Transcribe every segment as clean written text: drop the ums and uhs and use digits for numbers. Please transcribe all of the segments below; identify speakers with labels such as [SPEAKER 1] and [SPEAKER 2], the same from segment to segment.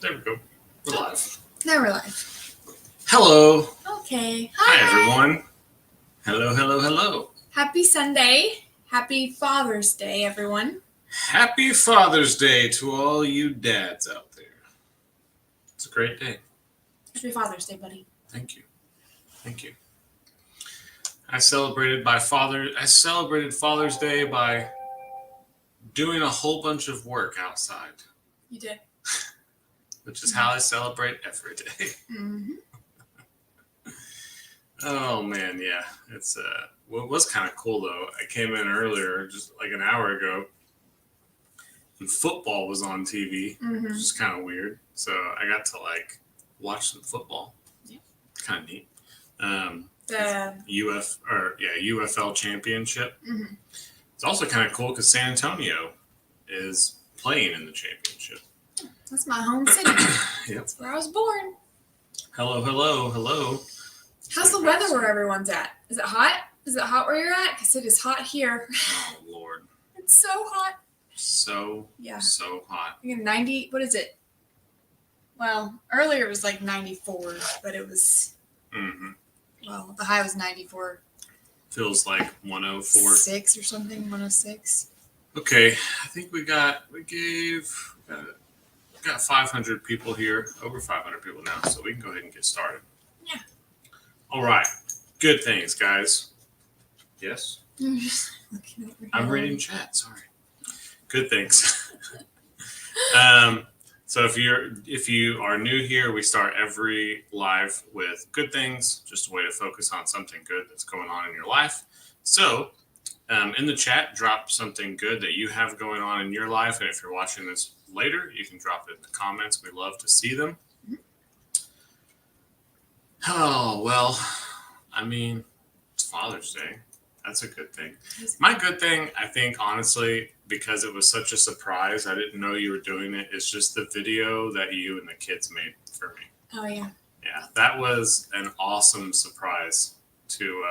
[SPEAKER 1] There we go. We're live.
[SPEAKER 2] Now we're live.
[SPEAKER 1] Hello.
[SPEAKER 2] Okay.
[SPEAKER 1] Hi, everyone. Hello.
[SPEAKER 2] Happy Sunday. Happy Father's Day, everyone.
[SPEAKER 1] Happy Father's Day to all you dads out there. It's a great day.
[SPEAKER 2] Happy Father's Day, buddy.
[SPEAKER 1] Thank you. I celebrated Father's Day by doing a whole bunch of work outside.
[SPEAKER 2] You did.
[SPEAKER 1] Which is how I celebrate every day.
[SPEAKER 2] Mm-hmm.
[SPEAKER 1] Oh man, yeah. It's what was kind of cool though. I came in earlier, just like an hour ago, and football was on TV, which is kind of weird. So I got to like watch some football.
[SPEAKER 2] Yeah.
[SPEAKER 1] Kind of neat.
[SPEAKER 2] The
[SPEAKER 1] UFL championship.
[SPEAKER 2] Mm-hmm.
[SPEAKER 1] It's also kind of cool because San Antonio is playing in the championship.
[SPEAKER 2] That's my home city.
[SPEAKER 1] Yep.
[SPEAKER 2] That's where I was born.
[SPEAKER 1] Hello.
[SPEAKER 2] How's the weather where everyone's at? Is it hot? Is it hot where you're at? Because it is hot here.
[SPEAKER 1] Oh, Lord.
[SPEAKER 2] It's so hot.
[SPEAKER 1] So hot.
[SPEAKER 2] I think 90, what is it? Well, earlier it was like 94, but it was, well, the high was 94.
[SPEAKER 1] Feels like 104.
[SPEAKER 2] 6 or something, 106.
[SPEAKER 1] Okay, I think we got 500 people here, over 500 people now, so we can go ahead and get started.
[SPEAKER 2] Yeah.
[SPEAKER 1] All right. Good things, guys. Yes?
[SPEAKER 2] I'm just looking over here.
[SPEAKER 1] I'm reading chat, sorry. Good things. So if you are new here, we start every live with good things, just a way to focus on something good that's going on in your life. So in the chat, drop something good that you have going on in your life. And if you're watching this later, you can drop it in the comments. We love to see them. Oh, well, I mean, it's Father's Day. That's a good thing. My good thing, I think, honestly, because it was such a surprise, I didn't know you were doing it, is just the video that you and the kids made for me.
[SPEAKER 2] Oh, yeah.
[SPEAKER 1] Yeah, that was an awesome surprise to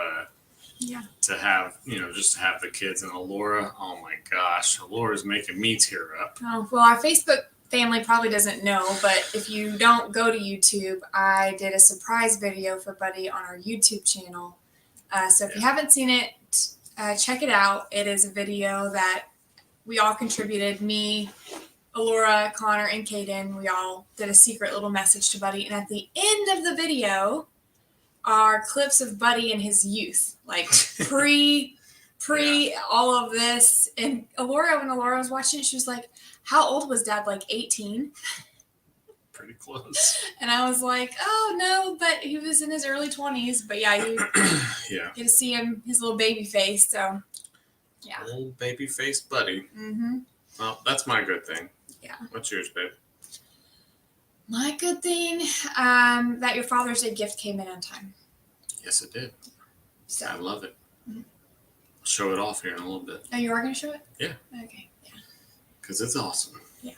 [SPEAKER 1] have, just to have the kids. And Alora, oh my gosh, Alora's making me tear up.
[SPEAKER 2] Oh, well, our Facebook family probably doesn't know, but if you don't go to YouTube, I did a surprise video for Buddy on our YouTube channel. So if you haven't seen it, check it out. It is a video that we all contributed. Me, Alora, Connor, and Kaden. We all did a secret little message to Buddy. And at the end of the video are clips of Buddy in his youth, like pre all of this. And when Alora was watching it, she was like, how old was Dad? Like 18?
[SPEAKER 1] Pretty close.
[SPEAKER 2] And I was like, oh, no, but he was in his early 20s. But yeah, you get to see him, his little baby face. So, yeah.
[SPEAKER 1] Little baby face Buddy.
[SPEAKER 2] Mm-hmm.
[SPEAKER 1] Well, that's my good thing.
[SPEAKER 2] Yeah.
[SPEAKER 1] What's yours, babe?
[SPEAKER 2] My good thing, that your Father's Day gift came in on time.
[SPEAKER 1] Yes, it did.
[SPEAKER 2] So
[SPEAKER 1] I love it.
[SPEAKER 2] Mm-hmm.
[SPEAKER 1] I'll show it off here in a little bit.
[SPEAKER 2] Oh, you are going to show it?
[SPEAKER 1] Yeah.
[SPEAKER 2] Okay. Yeah.
[SPEAKER 1] Because it's awesome.
[SPEAKER 2] Yeah.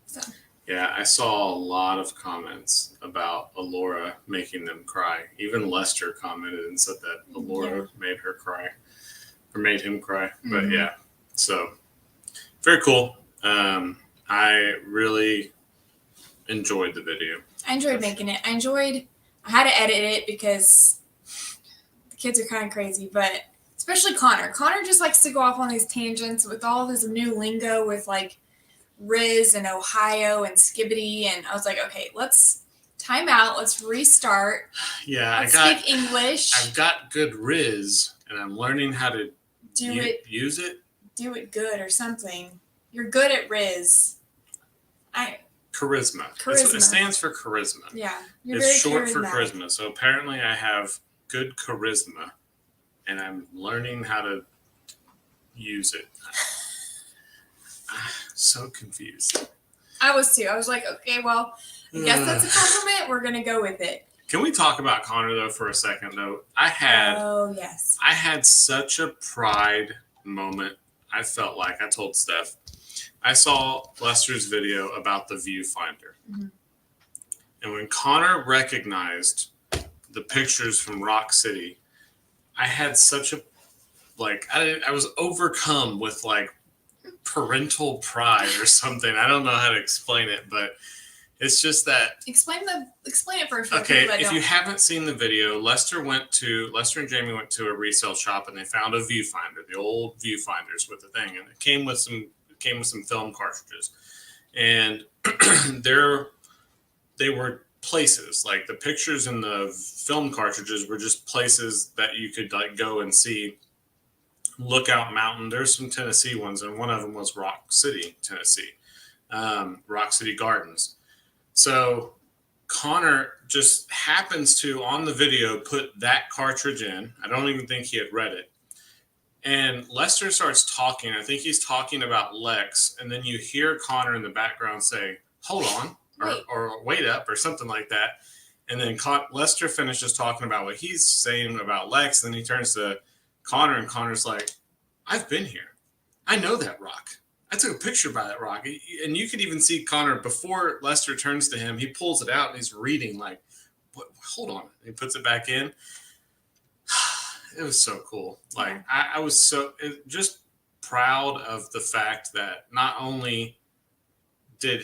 [SPEAKER 2] So.
[SPEAKER 1] Yeah, I saw a lot of comments about Alora making them cry. Even Lester commented and said that Alora made her cry, or made him cry. Mm-hmm. But yeah, so very cool. I really enjoyed the video.
[SPEAKER 2] I enjoyed making it. I had to edit it because the kids are kind of crazy, but especially Connor. Connor just likes to go off on these tangents with all this new lingo with like Riz and Ohio and Skibbity, and I was like, okay, let's time out. Let's restart.
[SPEAKER 1] Yeah,
[SPEAKER 2] let's speak English.
[SPEAKER 1] I've got good Riz, and I'm learning how to use it.
[SPEAKER 2] Do it good or something. You're good at Riz.
[SPEAKER 1] Charisma. It stands for charisma.
[SPEAKER 2] Yeah,
[SPEAKER 1] it's short for charisma. So apparently, I have good charisma, and I'm learning how to use it. So confused.
[SPEAKER 2] I was too. I was like, okay, well, I guess that's a compliment. We're gonna go with it.
[SPEAKER 1] Can we talk about Connor though for a second though? I had such a pride moment. I felt like I told Steph. I saw Lester's video about the viewfinder. Mm-hmm. And when Connor recognized the pictures from Rock City, I had such a I was overcome with parental pride or something. I don't know how to explain it, but It's just that.
[SPEAKER 2] Explain it first.
[SPEAKER 1] Okay, if you haven't seen the video, Lester and Jamie went to a resale shop and they found a viewfinder, the old viewfinders with the thing, and it came with some film cartridges, and they were places, like the pictures in the film cartridges were just places that you could like go and see. Lookout Mountain. There's some Tennessee ones, and one of them was Rock City, Tennessee, Rock City Gardens. So Connor just happens to, on the video, put that cartridge in. I don't even think he had read it. And Lester starts talking. I think he's talking about Lex. And then you hear Connor in the background say, hold on, or wait up, or something like that. And then Lester finishes talking about what he's saying about Lex. And then he turns to Connor, and Connor's like, I've been here. I know that rock. I took a picture by that rock. And you could even see Connor, before Lester turns to him, he pulls it out and he's reading like, what? Hold on. And he puts it back in. It was so cool. Like, I was just proud of the fact that not only did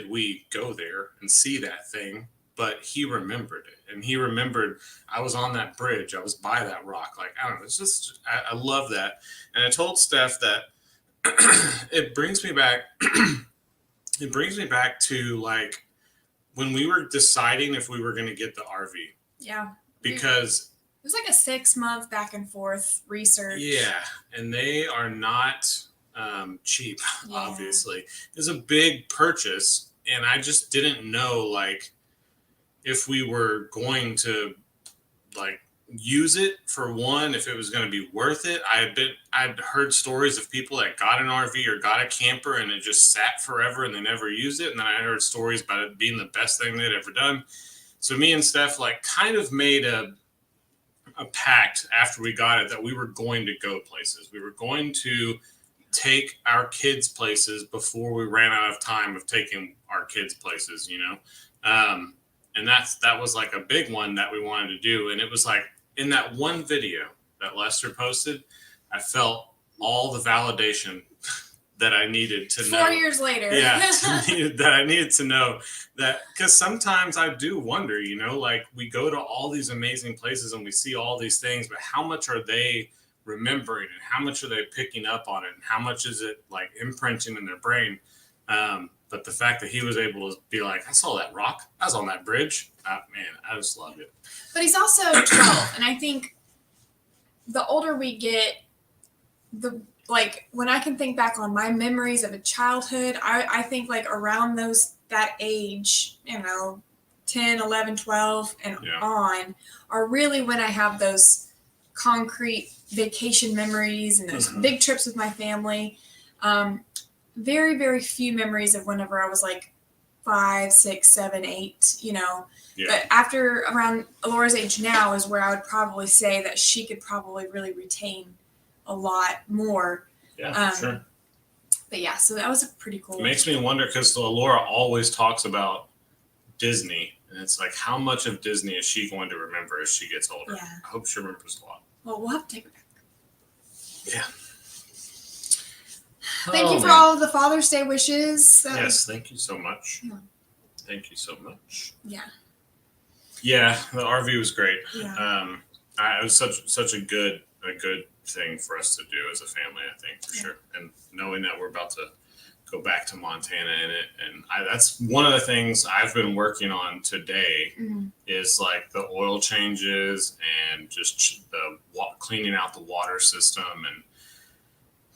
[SPEAKER 1] we go there and see that thing, but he remembered it. And he remembered, I was on that bridge. I was by that rock. Like, I don't know. It's just, I love that. And I told Steph that it brings me back. It brings me back to like when we were deciding if we were going to get the RV.
[SPEAKER 2] Yeah.
[SPEAKER 1] Because
[SPEAKER 2] it was like a 6-month back and forth research.
[SPEAKER 1] Yeah. And they are not cheap, obviously. It was a big purchase. And I just didn't know, like, if we were going to like use it for one, if it was going to be worth it. I'd heard stories of people that got an RV or got a camper and it just sat forever and they never used it. And then I heard stories about it being the best thing they'd ever done. So me and Steph like kind of made a pact after we got it that we were going to go places. We were going to take our kids places before we ran out of time of taking our kids places, you know? And that was like a big one that we wanted to do. And it was like in that one video that Lester posted, I felt all the validation that I needed to know.
[SPEAKER 2] 4 years later.
[SPEAKER 1] Yeah, that I needed to know that, because sometimes I do wonder, you know, like we go to all these amazing places and we see all these things, but how much are they remembering and how much are they picking up on it and how much is it like imprinting in their brain? But the fact that he was able to be like, I saw that rock. I was on that bridge. Man, I just loved it.
[SPEAKER 2] But he's also 12. And I think the older we get, when I can think back on my memories of a childhood, I think like around that age, you know, 10, 11, 12 and on are really when I have those concrete vacation memories and those big trips with my family. Very, very few memories of whenever I was like 5, 6, 7, 8, you know. Yeah. But after around Alora's age now is where I would probably say that she could probably really retain a lot more.
[SPEAKER 1] Yeah, sure.
[SPEAKER 2] But yeah, so that was a pretty cool.
[SPEAKER 1] It makes me wonder because Alora always talks about Disney. And it's like, how much of Disney is she going to remember as she gets older?
[SPEAKER 2] Yeah.
[SPEAKER 1] I hope she remembers a lot.
[SPEAKER 2] Well, we'll have to take her back.
[SPEAKER 1] Yeah.
[SPEAKER 2] Thank you for all of the Father's Day wishes.
[SPEAKER 1] Yes, thank you so much.
[SPEAKER 2] Yeah.
[SPEAKER 1] Thank you so much.
[SPEAKER 2] Yeah.
[SPEAKER 1] Yeah, the RV was great.
[SPEAKER 2] Yeah.
[SPEAKER 1] It was such a good thing for us to do as a family, I think, for sure. And knowing that we're about to go back to Montana in it, and that's one of the things I've been working on today is like the oil changes and just the cleaning out the water system and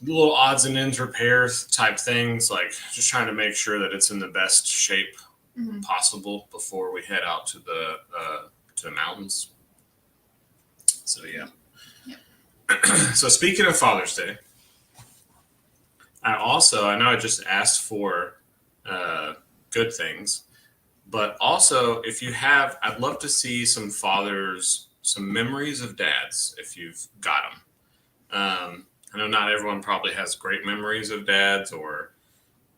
[SPEAKER 1] little odds and ends repairs type things, like just trying to make sure that it's in the best shape possible before we head out to the mountains. So yeah. So speaking of Father's Day, I know I just asked for good things, but also if you have, I'd love to see some fathers, some memories of dads if you've got them. I know not everyone probably has great memories of dads or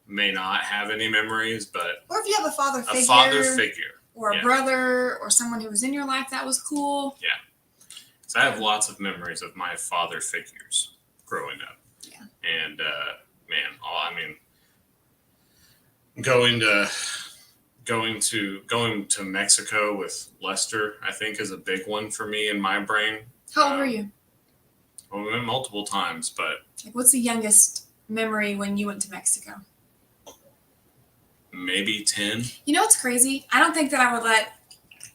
[SPEAKER 1] may not have any memories, but...
[SPEAKER 2] Or if you have a father figure. Or a brother or someone who was in your life that was cool.
[SPEAKER 1] Yeah. So I have lots of memories of my father figures growing up.
[SPEAKER 2] Yeah.
[SPEAKER 1] And, man, going to Mexico with Lester, I think, is a big one for me in my brain.
[SPEAKER 2] How old were you?
[SPEAKER 1] Well, we went multiple times, but
[SPEAKER 2] like, what's the youngest memory when you went to Mexico?
[SPEAKER 1] Maybe 10.
[SPEAKER 2] You know what's crazy? I don't think that I would let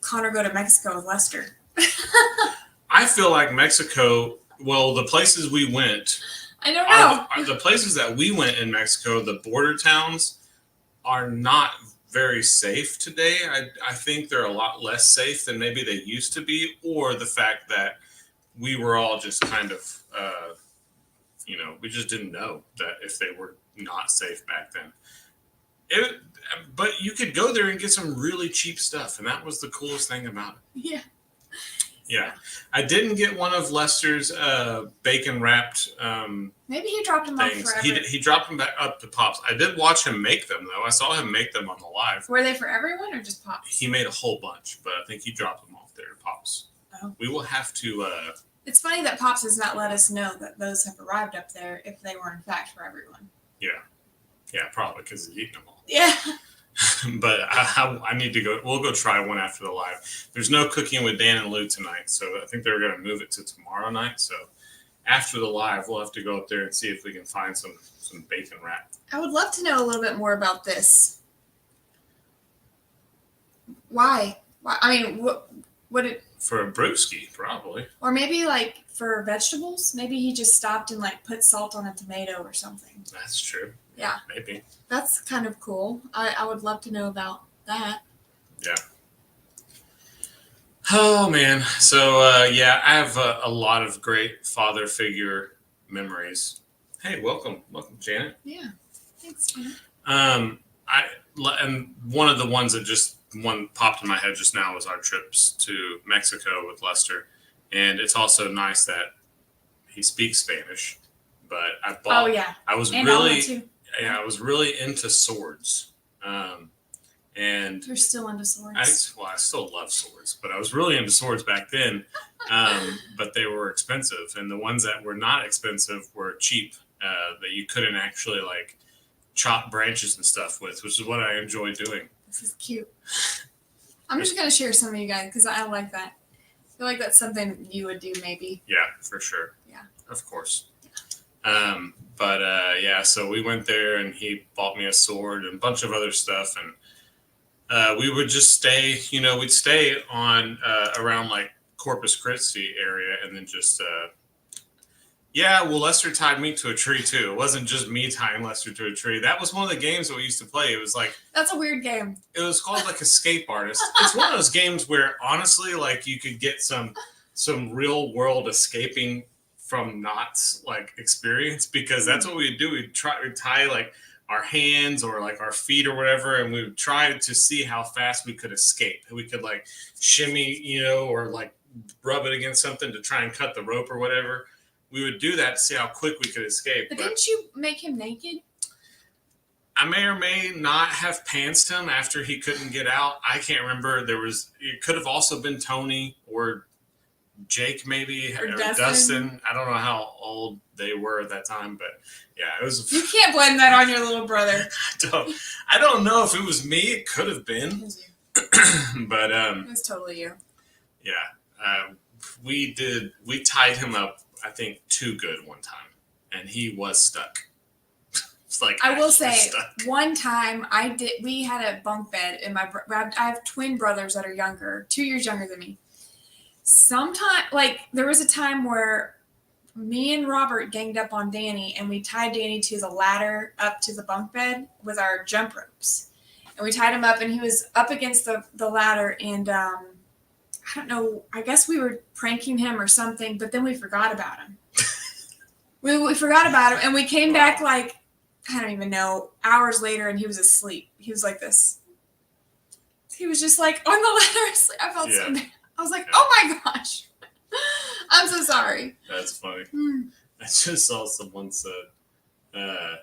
[SPEAKER 2] Connor go to Mexico with Lester.
[SPEAKER 1] I feel like Mexico. Well, the places we went.
[SPEAKER 2] I don't know.
[SPEAKER 1] The places that we went in Mexico, the border towns, are not very safe today. I think they're a lot less safe than maybe they used to be, or the fact that we were all just kind of, we just didn't know that if they were not safe back then. But you could go there and get some really cheap stuff, and that was the coolest thing about it.
[SPEAKER 2] Yeah.
[SPEAKER 1] Yeah, I didn't get one of Lester's bacon wrapped.
[SPEAKER 2] Maybe he dropped them off forever.
[SPEAKER 1] He dropped them back up to Pops. I did watch him make them though. I saw him make them on the live.
[SPEAKER 2] Were they for everyone or just Pops?
[SPEAKER 1] He made a whole bunch, but I think he dropped them off there to Pops.
[SPEAKER 2] Oh.
[SPEAKER 1] We will have to.
[SPEAKER 2] It's funny that Pops has not let us know that those have arrived up there if they were in fact for everyone.
[SPEAKER 1] Yeah, probably because he's eating them all.
[SPEAKER 2] Yeah.
[SPEAKER 1] But I need to go. We'll go try one after the live. There's no cooking with Dan and Lou tonight, so I think they're going to move it to tomorrow night. So after the live, we'll have to go up there and see if we can find some bacon wrap.
[SPEAKER 2] I would love to know a little bit more about this. Why? I mean, what it
[SPEAKER 1] for a brewski probably,
[SPEAKER 2] or maybe like for vegetables. Maybe he just stopped and like put salt on a tomato or something.
[SPEAKER 1] That's true.
[SPEAKER 2] Yeah,
[SPEAKER 1] maybe.
[SPEAKER 2] That's kind of cool. I would love to know about that.
[SPEAKER 1] Yeah. Oh man, so I have a lot of great father figure memories. Hey, welcome, Janet.
[SPEAKER 2] Yeah, thanks, Janet.
[SPEAKER 1] And one of the ones that just popped in my head just now was our trips to Mexico with Lester, and it's also nice that he speaks Spanish. But I bought.
[SPEAKER 2] Oh yeah.
[SPEAKER 1] I was really into swords. And
[SPEAKER 2] you're still into swords.
[SPEAKER 1] I still love swords, but I was really into swords back then. But they were expensive, and the ones that were not expensive were cheap. That you couldn't actually like chop branches and stuff with, which is what I enjoy doing.
[SPEAKER 2] This is cute. I'm just gonna share some of you guys because I like that. I feel like that's something you would do, maybe.
[SPEAKER 1] Yeah, for sure.
[SPEAKER 2] Yeah.
[SPEAKER 1] Of course. So we went there and he bought me a sword and a bunch of other stuff, and we would just stay, we'd stay on around like Corpus Christi area, and then just Lester tied me to a tree too. It wasn't just me tying Lester to a tree. That was one of the games that we used to play. It was like,
[SPEAKER 2] that's a weird game.
[SPEAKER 1] It was called like Escape Artist. It's one of those games where honestly, like you could get some real world escaping from knots like experience, because that's what we'd do. We'd tie like our hands or like our feet or whatever, and we would try to see how fast we could escape. We could like shimmy, or like rub it against something to try and cut the rope or whatever. We would do that to see how quick we could escape.
[SPEAKER 2] But didn't you make him naked?
[SPEAKER 1] I may or may not have pantsed him after he couldn't get out. I can't remember. It could have also been Tony or Jake, maybe, or Dustin. I don't know how old they were at that time, but yeah, it was.
[SPEAKER 2] You can't blame that on your little brother.
[SPEAKER 1] I don't know if it was me. It could have been, but
[SPEAKER 2] it was totally you.
[SPEAKER 1] Yeah, we tied him up, I think, too good one time, and he was stuck. It's like,
[SPEAKER 2] I will say, one time we had a bunk bed in I have twin brothers that are 2 years younger than me. There was a time where me and Robert ganged up on Danny, and we tied Danny to the ladder up to the bunk bed with our jump ropes. And we tied him up, and he was up against the ladder, and I don't know, I guess we were pranking him or something, but then we forgot about him. we forgot about him, and we came back like, I don't even know, hours later, and he was asleep. He was like this. He was just like on the ladder asleep. I felt so bad. I was like, oh my gosh. I'm so sorry.
[SPEAKER 1] That's funny. I just saw someone said, I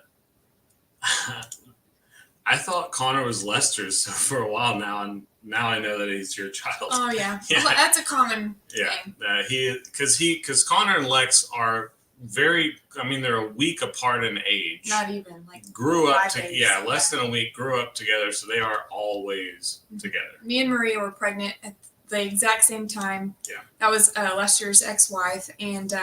[SPEAKER 1] thought Connor was Lester's for a while now, and now I know that he's your child.
[SPEAKER 2] Oh yeah, yeah. Well, that's a common thing.
[SPEAKER 1] Because Connor and Lex are they're a week apart in age.
[SPEAKER 2] Not even like
[SPEAKER 1] grew up
[SPEAKER 2] 5 days.
[SPEAKER 1] Yeah, less than a week, grew up together, so they are always together.
[SPEAKER 2] Me and Maria were pregnant at the exact same time.
[SPEAKER 1] Yeah.
[SPEAKER 2] That was Lester's ex-wife, and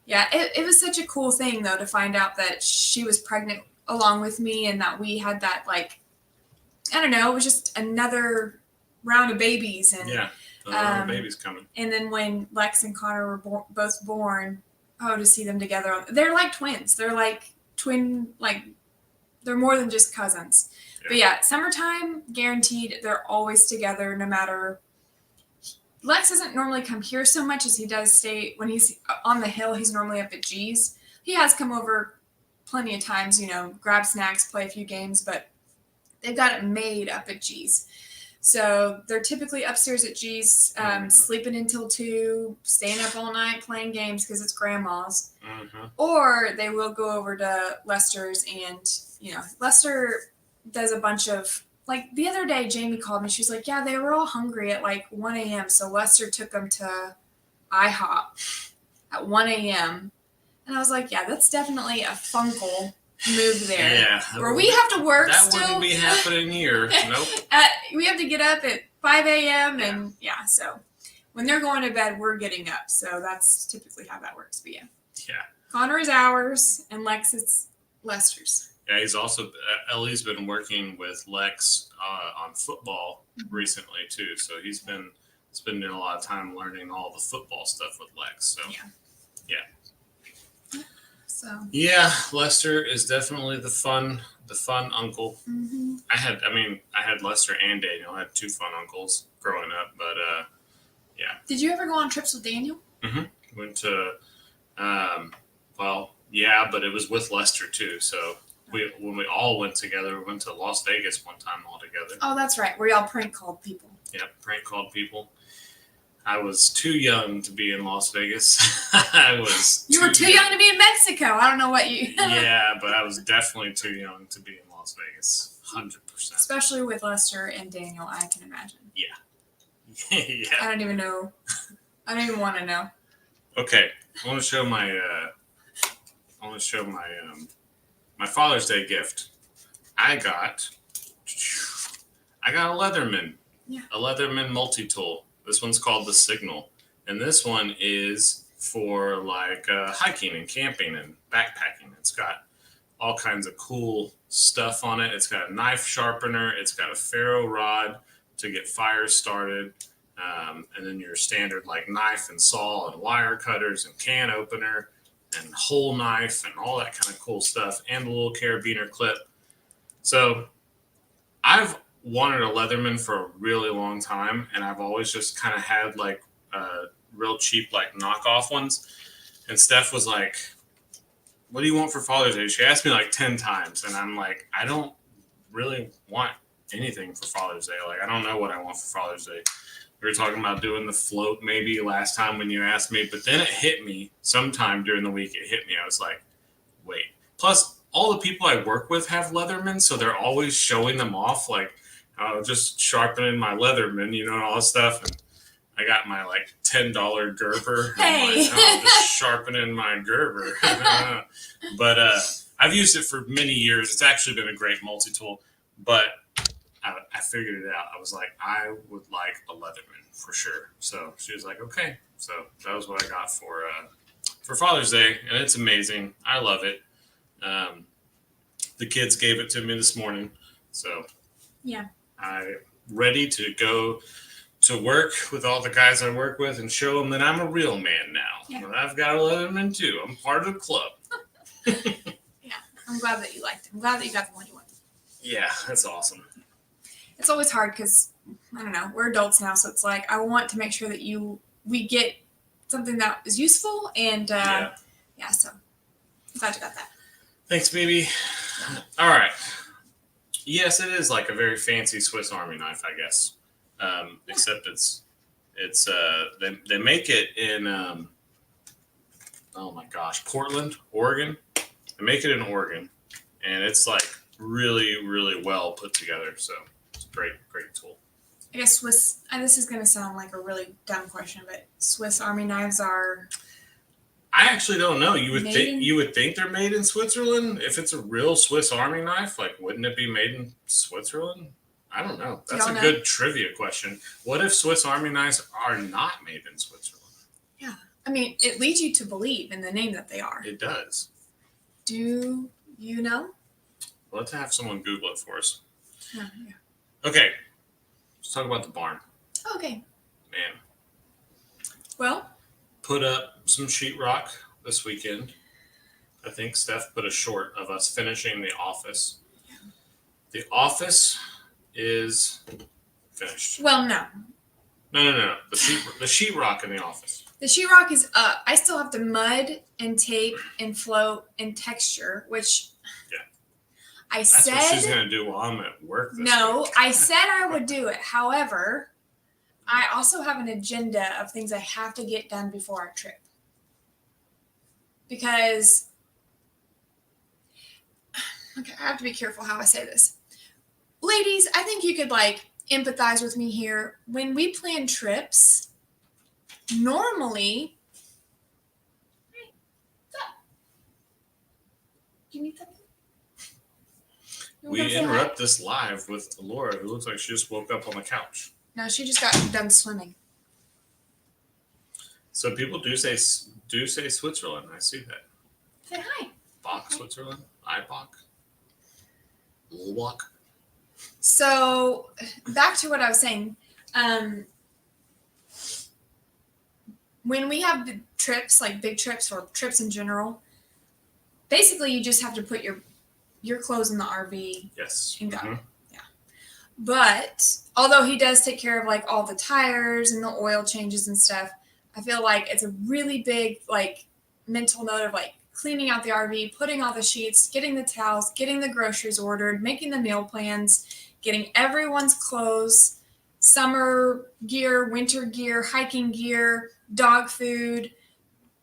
[SPEAKER 2] it was such a cool thing though to find out that she was pregnant along with me, and that we had that, like, I don't know, it was just another round of babies. And
[SPEAKER 1] babies coming.
[SPEAKER 2] And then when Lex and Connor were both born, to see them together, they're like twins. They're like they're more than just cousins. Yeah. But yeah, summertime, guaranteed, they're always together no matter. Lex doesn't normally come here so much as he does stay when he's on the hill. He's normally up at G's. He has come over plenty of times, grab snacks, play a few games, but they've got it made up at G's. So they're typically upstairs at G's, sleeping until 2, staying up all night playing games because it's grandma's. Mm-hmm. Or they will go over to Lester's, and, Lester does a bunch of, like, the other day Jamie called me. She's like, yeah, they were all hungry at like 1 a.m. So Lester took them to IHOP at 1 a.m. And I was like, yeah, that's definitely a funkle move there.
[SPEAKER 1] Yeah.
[SPEAKER 2] Where we have to work
[SPEAKER 1] that
[SPEAKER 2] still.
[SPEAKER 1] That wouldn't be happening here. Nope.
[SPEAKER 2] We have to get up at 5 a.m. and so when they're going to bed, we're getting up. So that's typically how that works. But yeah. Connor is ours and Lex is Lester's.
[SPEAKER 1] Yeah, he's also, Ellie's been working with Lex on football recently too. So he's been spending a lot of time learning all the football stuff with Lex. So yeah.
[SPEAKER 2] So
[SPEAKER 1] yeah, Lester is definitely the fun uncle.
[SPEAKER 2] Mm-hmm.
[SPEAKER 1] I had Lester and Daniel. I had 2 fun uncles growing up, but yeah.
[SPEAKER 2] Did you ever go on trips with Daniel?
[SPEAKER 1] Mm-hmm. Went to, yeah, but it was with Lester too. So when we all went together, we went to Las Vegas one time all together.
[SPEAKER 2] Oh, that's right. Where y'all prank called people.
[SPEAKER 1] Yep, prank called people. I was too young to be in Las Vegas. You
[SPEAKER 2] were too young to be in Mexico. I don't know what you...
[SPEAKER 1] Yeah, but I was definitely too young to be in Las Vegas. 100%.
[SPEAKER 2] Especially with Lester and Daniel, I can imagine.
[SPEAKER 1] Yeah. Yeah.
[SPEAKER 2] I don't even know. I don't even want to know.
[SPEAKER 1] Okay. I want to show my my Father's Day gift. I got a Leatherman.
[SPEAKER 2] Yeah.
[SPEAKER 1] A Leatherman multi-tool. This one's called the Signal. And this one is for like hiking and camping and backpacking. It's got all kinds of cool stuff on it. It's got a knife sharpener. It's got a ferro rod to get fires started. And then your standard like knife and saw and wire cutters and can opener and whole knife and all that kind of cool stuff. And a little carabiner clip. So I've wanted a Leatherman for a really long time, and I've always just kind of had like real cheap like knockoff ones. And Steph was like, what do you want for Father's Day? She asked me like 10 times, and I'm like, I don't really want anything for Father's Day. Like, I don't know what I want for Father's Day. We were talking about doing the float maybe last time when you asked me, but then it hit me sometime during the week. It hit me. I was like, wait. Plus, all the people I work with have Leatherman, so they're always showing them off, like, just sharpening my Leatherman, and all this stuff. And I got my like $10 Gerber.
[SPEAKER 2] Hey.
[SPEAKER 1] I'm just sharpening my Gerber. But I've used it for many years. It's actually been a great multi-tool. But I figured it out. I was like, I would like a Leatherman for sure. So she was like, okay. So that was what I got for Father's Day, and it's amazing. I love it. The kids gave it to me this morning, so
[SPEAKER 2] yeah,
[SPEAKER 1] I'm ready to go to work with all the guys I work with and show them that I'm a real man now.
[SPEAKER 2] Yeah.
[SPEAKER 1] I've got a Leatherman too. I'm part of the club.
[SPEAKER 2] Yeah, I'm glad that you liked it. I'm glad that you got the one you wanted.
[SPEAKER 1] Yeah, that's awesome.
[SPEAKER 2] It's always hard because, I don't know, we're adults now, so it's like I want to make sure that we get something that is useful, and yeah, so I'm glad you got that.
[SPEAKER 1] Thanks, baby. All right. Yes, it is like a very fancy Swiss Army knife, I guess. Except it's they make it in oh my gosh, Portland, Oregon. They make it in Oregon, and it's like really, really well put together. So it's a great tool.
[SPEAKER 2] I guess Swiss. And this is going to sound like a really dumb question, but Swiss Army knives are.
[SPEAKER 1] I actually don't know. You would think they're made in Switzerland. If it's a real Swiss Army knife, like wouldn't it be made in Switzerland? I don't know. That's a good trivia question. What if Swiss Army knives are not made in Switzerland?
[SPEAKER 2] Yeah. I mean, it leads you to believe in the name that they are.
[SPEAKER 1] It does.
[SPEAKER 2] Do you know?
[SPEAKER 1] Let's have someone Google it for us.
[SPEAKER 2] Yeah.
[SPEAKER 1] Okay. Let's talk about the barn.
[SPEAKER 2] Okay.
[SPEAKER 1] Man.
[SPEAKER 2] Well.
[SPEAKER 1] Put up some sheetrock this weekend. I think Steph put a short of us finishing The Office. Yeah. The Office is finished.
[SPEAKER 2] Well, no.
[SPEAKER 1] No. The sheetrock in The Office.
[SPEAKER 2] The sheetrock is up. I still have to mud and tape and float and texture, which
[SPEAKER 1] That's what she's going to do while I'm at work this week.
[SPEAKER 2] I said I would do it. However, I also have an agenda of things I have to get done before our trip. Because, okay, I have to be careful how I say this. Ladies, I think you could empathize with me here. When we plan trips, normally, hey, what's up? Do you need something?
[SPEAKER 1] We interrupt this live with Laura, who looks like she just woke up on the couch.
[SPEAKER 2] No, she just got done swimming.
[SPEAKER 1] So people do say Switzerland. I see that.
[SPEAKER 2] Say hi.
[SPEAKER 1] Bach, Switzerland. IBach. Lulbach.
[SPEAKER 2] So back to what I was saying. When we have the trips, like big trips or trips in general, basically you just have to put your clothes in the RV.
[SPEAKER 1] Yes.
[SPEAKER 2] And go. Mm-hmm. Yeah. But although he does take care of all the tires and the oil changes and stuff, I feel like it's a really big mental note of cleaning out the RV, putting all the sheets, getting the towels, getting the groceries ordered, making the meal plans, getting everyone's clothes, summer gear, winter gear, hiking gear, dog food,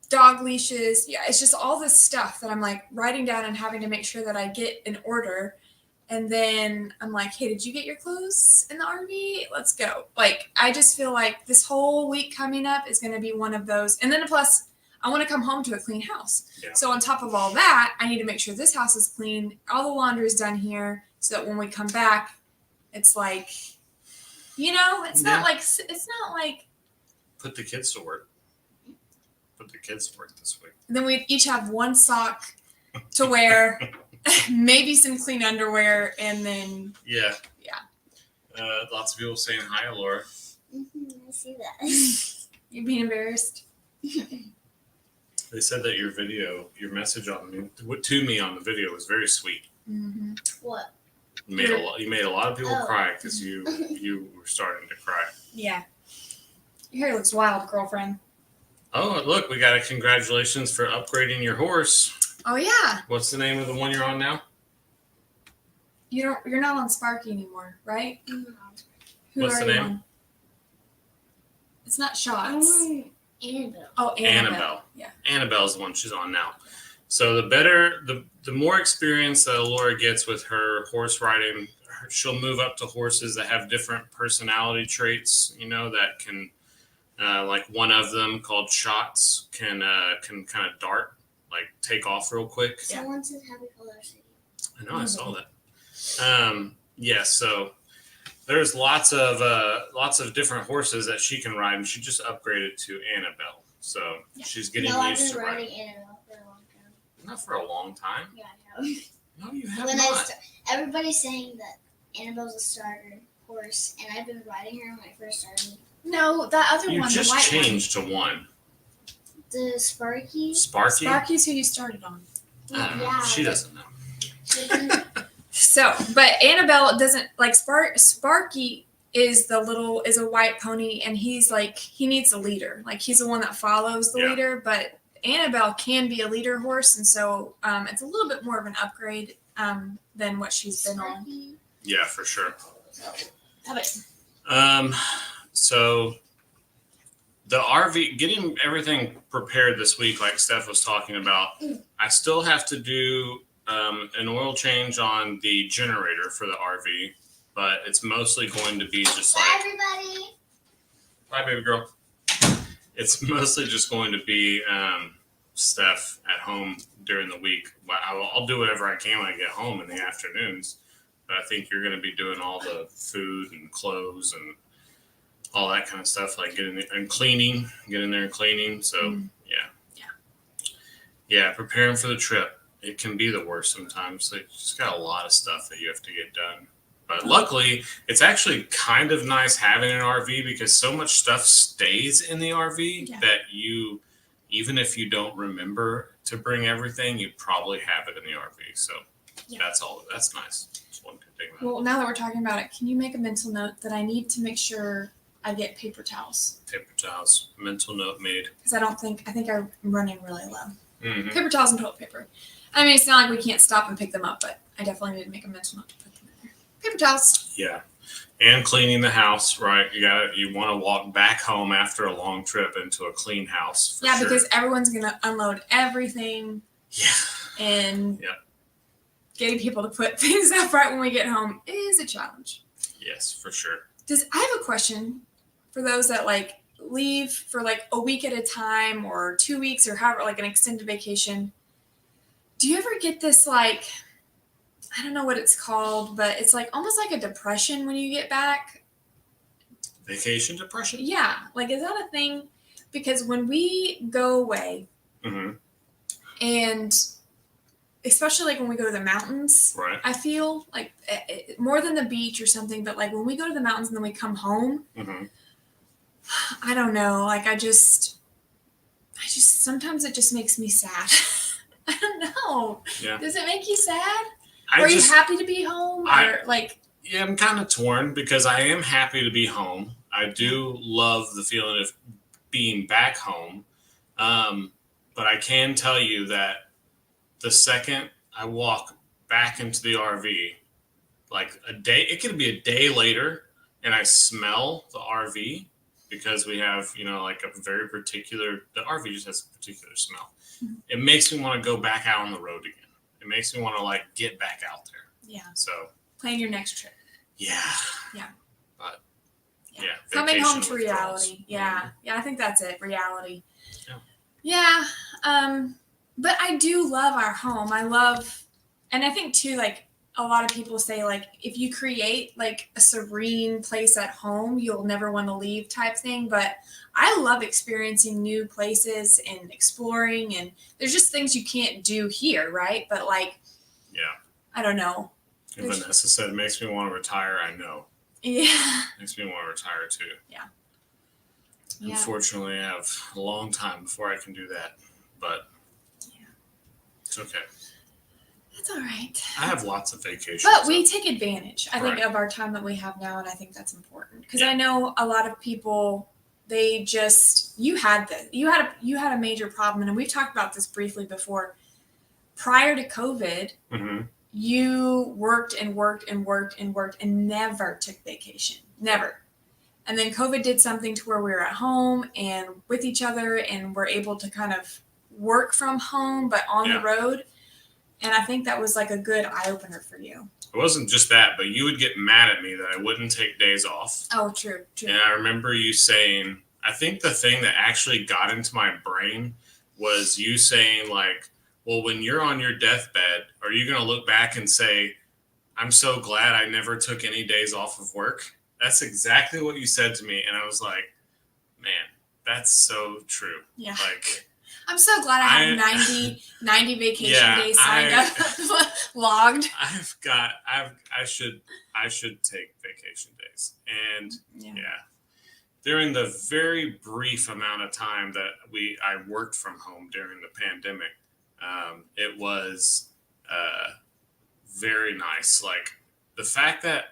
[SPEAKER 2] dog leashes. Yeah, it's just all this stuff that I'm writing down and having to make sure that I get in order. And then I'm like, hey, did you get your clothes in the RV? Let's go. I just feel like this whole week coming up is going to be one of those. And then plus, I want to come home to a clean house. Yeah. So on top of all that, I need to make sure this house is clean. All the laundry is done here so that when we come back, it's it's not like.
[SPEAKER 1] Put the kids to work. Put the kids to work this week.
[SPEAKER 2] And then we each have one sock to wear. Maybe some clean underwear, and then
[SPEAKER 1] yeah. Lots of people saying hi, Laura.
[SPEAKER 3] I see that.
[SPEAKER 2] You being embarrassed?
[SPEAKER 1] They said that your message to me on the video was very sweet.
[SPEAKER 3] Mm-hmm. What?
[SPEAKER 1] You made a lot of people cry because you were starting to cry.
[SPEAKER 2] Yeah. Your hair looks wild, girlfriend.
[SPEAKER 1] Oh, look, we got a congratulations for upgrading your horse.
[SPEAKER 2] Oh yeah.
[SPEAKER 1] What's the name of the one you're on now?
[SPEAKER 2] You're not on Sparky anymore, right?
[SPEAKER 1] What's the name?
[SPEAKER 2] On? It's not Shots.
[SPEAKER 3] Annabelle.
[SPEAKER 2] Oh, Annabelle.
[SPEAKER 1] Yeah. Annabelle's the one she's on now. So the more experience that Laura gets with her horse riding, she'll move up to horses that have different personality traits, that can one of them called Shots can kind of dart. Take off real quick.
[SPEAKER 3] Someone said happy color city.
[SPEAKER 1] I know, I saw that. So there's lots of different horses that she can ride, and she just upgraded to Annabelle. So she's getting used to riding
[SPEAKER 3] Annabelle for a long time.
[SPEAKER 1] Not for a long time.
[SPEAKER 3] Yeah, I have.
[SPEAKER 1] No, you have not.
[SPEAKER 3] Everybody's saying that Annabelle's a starter horse, and I've been riding her when I first started.
[SPEAKER 2] No, that other one.
[SPEAKER 1] You just changed to one.
[SPEAKER 3] The Sparky?
[SPEAKER 2] Sparky's who you started on.
[SPEAKER 3] Yeah.
[SPEAKER 1] She doesn't know.
[SPEAKER 2] So, but Annabelle doesn't Sparky is a white pony, and he's he needs a leader. He's the one that follows the leader, but Annabelle can be a leader horse, and so it's a little bit more of an upgrade than what she's been on.
[SPEAKER 1] Yeah, for sure.
[SPEAKER 2] How about
[SPEAKER 1] so the RV, getting everything prepared this week, like Steph was talking about, I still have to do an oil change on the generator for the RV, but it's mostly going to be just
[SPEAKER 3] Bye, everybody.
[SPEAKER 1] Bye, baby girl. It's mostly just going to be Steph at home during the week. I'll do whatever I can when I get home in the afternoons. But I think you're going to be doing all the food and clothes and all that kind of stuff, like getting there and cleaning, get in there and cleaning. So yeah, preparing for the trip. It can be the worst sometimes. So you just got a lot of stuff that you have to get done. But luckily, it's actually kind of nice having an RV because so much stuff stays in the RV that you, even if you don't remember to bring everything, you probably have it in the RV. So that's all. That's nice. That's one good thing about it.
[SPEAKER 2] Well, now that we're talking about it, can you make a mental note that I need to make sure I get paper towels?
[SPEAKER 1] Paper towels. Mental note made.
[SPEAKER 2] Because I think I'm running really low.
[SPEAKER 1] Mm-hmm.
[SPEAKER 2] Paper towels and toilet paper. I mean, it's not like we can't stop and pick them up, but I definitely need to make a mental note to put them in there. Paper towels.
[SPEAKER 1] Yeah. And cleaning the house, right? You want to walk back home after a long trip into a clean house.
[SPEAKER 2] For sure. Because everyone's going to unload everything.
[SPEAKER 1] Yeah.
[SPEAKER 2] And getting people to put things up right when we get home is a challenge.
[SPEAKER 1] Yes, for sure.
[SPEAKER 2] I have a question for those that like leave for like a week at a time or 2 weeks or however, like an extended vacation. Do you ever get this, like, I don't know what it's called, but it's like almost like a depression when you get back?
[SPEAKER 1] Vacation depression?
[SPEAKER 2] Yeah. Like, is that a thing? Because when we go away, and especially like when we go to the mountains, I feel like more than the beach or something, but like when we go to the mountains and then we come home, I don't know. Like, I just sometimes it just makes me sad. I don't know. Yeah. Does it make you sad? Are you happy to be home?
[SPEAKER 1] Yeah, I'm kind of torn because I am happy to be home. I do love the feeling of being back home. But I can tell you that the second I walk back into the RV, like it could be a day later, and I smell the RV because we have, like a very particular, the RV just has a particular smell. Mm-hmm. It makes me want to go back out on the road again. It makes me want to like get back out there.
[SPEAKER 2] Yeah.
[SPEAKER 1] So
[SPEAKER 2] plan your next trip.
[SPEAKER 1] Yeah.
[SPEAKER 2] Yeah.
[SPEAKER 1] But
[SPEAKER 2] coming home to reality. Yeah. Yeah. I think that's it. Reality. Yeah. But I do love our home. And I think too, like a lot of people say, like, if you create like a serene place at home, you'll never want to leave type thing. But I love experiencing new places and exploring, and there's just things you can't do here. Right. But like, I don't know.
[SPEAKER 1] And Vanessa said, it makes me want to retire. I know.
[SPEAKER 2] Yeah.
[SPEAKER 1] Makes me want to retire too.
[SPEAKER 2] Yeah.
[SPEAKER 1] Unfortunately, I have a long time before I can do that, but it's okay.
[SPEAKER 2] That's all right.
[SPEAKER 1] I have lots of vacations.
[SPEAKER 2] But we take advantage, I think, of our time that we have now, and I think that's important. Because I know a lot of people, they just, you had a major problem, and we've talked about this briefly before. Prior to COVID, you worked and worked and worked and worked and never took vacation. Never. And then COVID did something to where we were at home and with each other, and we're able to kind of work from home, but on the road. And I think that was like a good eye-opener for you.
[SPEAKER 1] It wasn't just that, but you would get mad at me that I wouldn't take days off.
[SPEAKER 2] Oh, true.
[SPEAKER 1] And I remember you saying, I think the thing that actually got into my brain was you saying, like, well, when you're on your deathbed, are you going to look back and say, I'm so glad I never took any days off of work? That's exactly what you said to me. And I was like, man, that's so true.
[SPEAKER 2] Yeah.
[SPEAKER 1] Like,
[SPEAKER 2] I'm so glad I have 90 vacation days signed up, logged.
[SPEAKER 1] I should take vacation days. And during the very brief amount of time that I worked from home during the pandemic, it was very nice. Like the fact that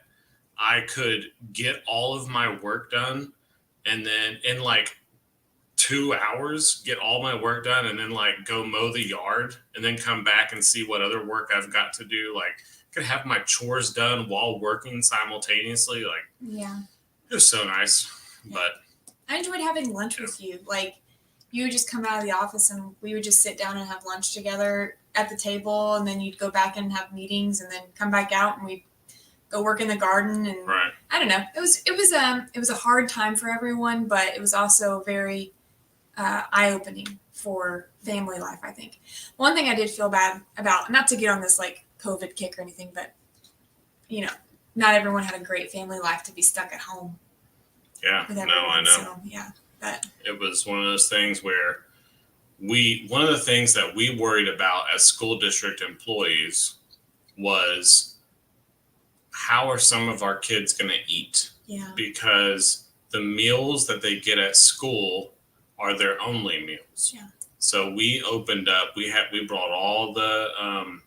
[SPEAKER 1] I could get all of my work done and then in like 2 hours, get all my work done and then like go mow the yard and then come back and see what other work I've got to do. Like I could have my chores done while working simultaneously. Like, it was so nice. But
[SPEAKER 2] I enjoyed having lunch with you. Like you would just come out of the office and we would just sit down and have lunch together at the table. And then you'd go back and have meetings and then come back out and we'd go work in the garden. And I don't know. It was a hard time for everyone, but it was also very eye-opening for family life, I think. One thing I did feel bad about, not to get on this like COVID kick or anything, but you know, not everyone had a great family life to be stuck at home.
[SPEAKER 1] Yeah,
[SPEAKER 2] with
[SPEAKER 1] no,
[SPEAKER 2] everyone.
[SPEAKER 1] I know.
[SPEAKER 2] So, yeah, but
[SPEAKER 1] It was one of those things where one of the things that we worried about as school district employees was how are some of our kids going to eat?
[SPEAKER 2] yeah,
[SPEAKER 1] Because the meals that they get at school are their only meals.
[SPEAKER 2] Yeah.
[SPEAKER 1] So we opened up. We brought all the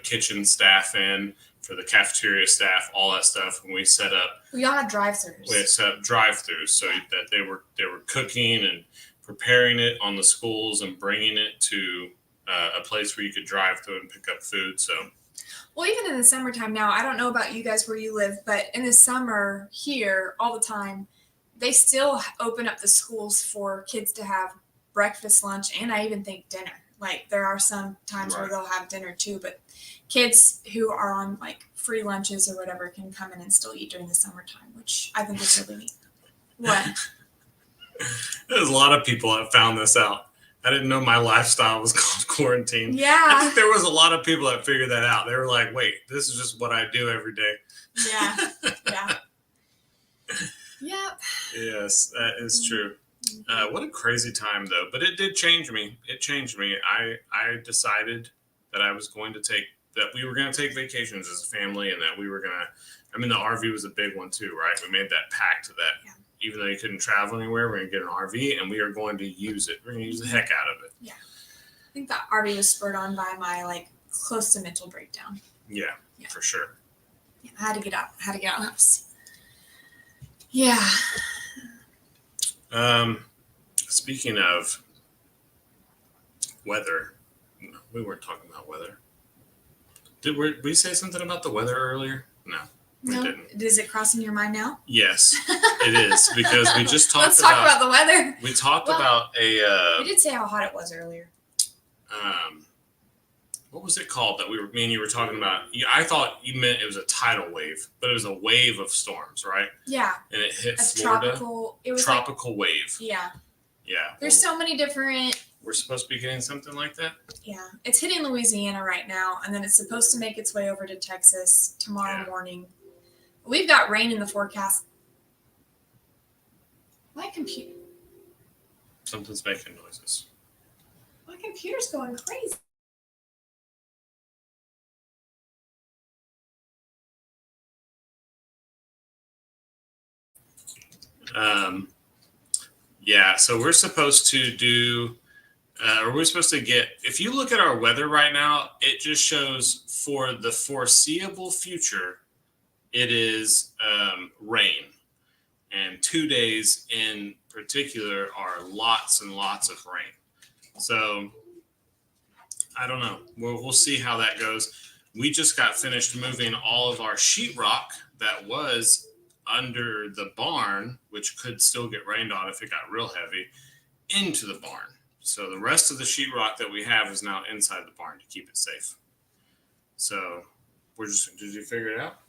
[SPEAKER 1] kitchen staff in for the cafeteria staff, all that stuff, and we set up.
[SPEAKER 2] We all had drive-thrus.
[SPEAKER 1] We set up drive-throughs so that they were cooking and preparing it on the schools and bringing it to a place where you could drive through and pick up food. So.
[SPEAKER 2] Well, even in the summertime now, I don't know about you guys where you live, but in the summer here, all the time, they still open up the schools for kids to have breakfast, lunch, and I even think dinner. Like there are some times where they'll have dinner too, but kids who are on like free lunches or whatever can come in and still eat during the summertime, which I think is really neat. What?
[SPEAKER 1] There's a lot of people that found this out. I didn't know my lifestyle was called quarantine.
[SPEAKER 2] Yeah.
[SPEAKER 1] I think there was a lot of people that figured that out. They were like, wait, this is just what I do every day.
[SPEAKER 2] Yeah. Yeah. Yep.
[SPEAKER 1] Yes, that is true. What a crazy time, though. But it did change me. It changed me. I decided that we were going to take vacations as a family and that we were going to, the RV was a big one too, right? We made that pact that even though you couldn't travel anywhere, we're going to get an RV and we are going to use it. We're going to use the heck out of it.
[SPEAKER 2] Yeah. I think the RV was spurred on by my close to mental breakdown.
[SPEAKER 1] Yeah, for sure.
[SPEAKER 2] Yeah, I had to get out. I had to get out of the house. Yeah.
[SPEAKER 1] Speaking of weather, we weren't talking about weather. Did we say something about the weather earlier? No, we didn't.
[SPEAKER 2] Is it crossing your mind now?
[SPEAKER 1] Yes, it is because we just talked.
[SPEAKER 2] Let's talk about the weather.
[SPEAKER 1] We talked about
[SPEAKER 2] We did say how hot it was earlier.
[SPEAKER 1] What was it called that me and you were talking about? I thought you meant it was a tidal wave, but it was a wave of storms, right?
[SPEAKER 2] Yeah.
[SPEAKER 1] And it hit Florida. Tropical wave.
[SPEAKER 2] Yeah.
[SPEAKER 1] Yeah.
[SPEAKER 2] There's so many different.
[SPEAKER 1] We're supposed to be getting something like that?
[SPEAKER 2] Yeah. It's hitting Louisiana right now, and then it's supposed to make its way over to Texas tomorrow morning. We've got rain in the forecast. My computer.
[SPEAKER 1] Something's making noises.
[SPEAKER 2] My computer's going crazy.
[SPEAKER 1] So we're supposed to do, we're supposed to get, if you look at our weather right now, it just shows for the foreseeable future, it is rain. And 2 days in particular are lots and lots of rain. So I don't know. We'll see how that goes. We just got finished moving all of our sheetrock that was under the barn, which could still get rained on if it got real heavy, into the barn. So the rest of the sheetrock that we have is now inside the barn to keep it safe. So did you figure it out?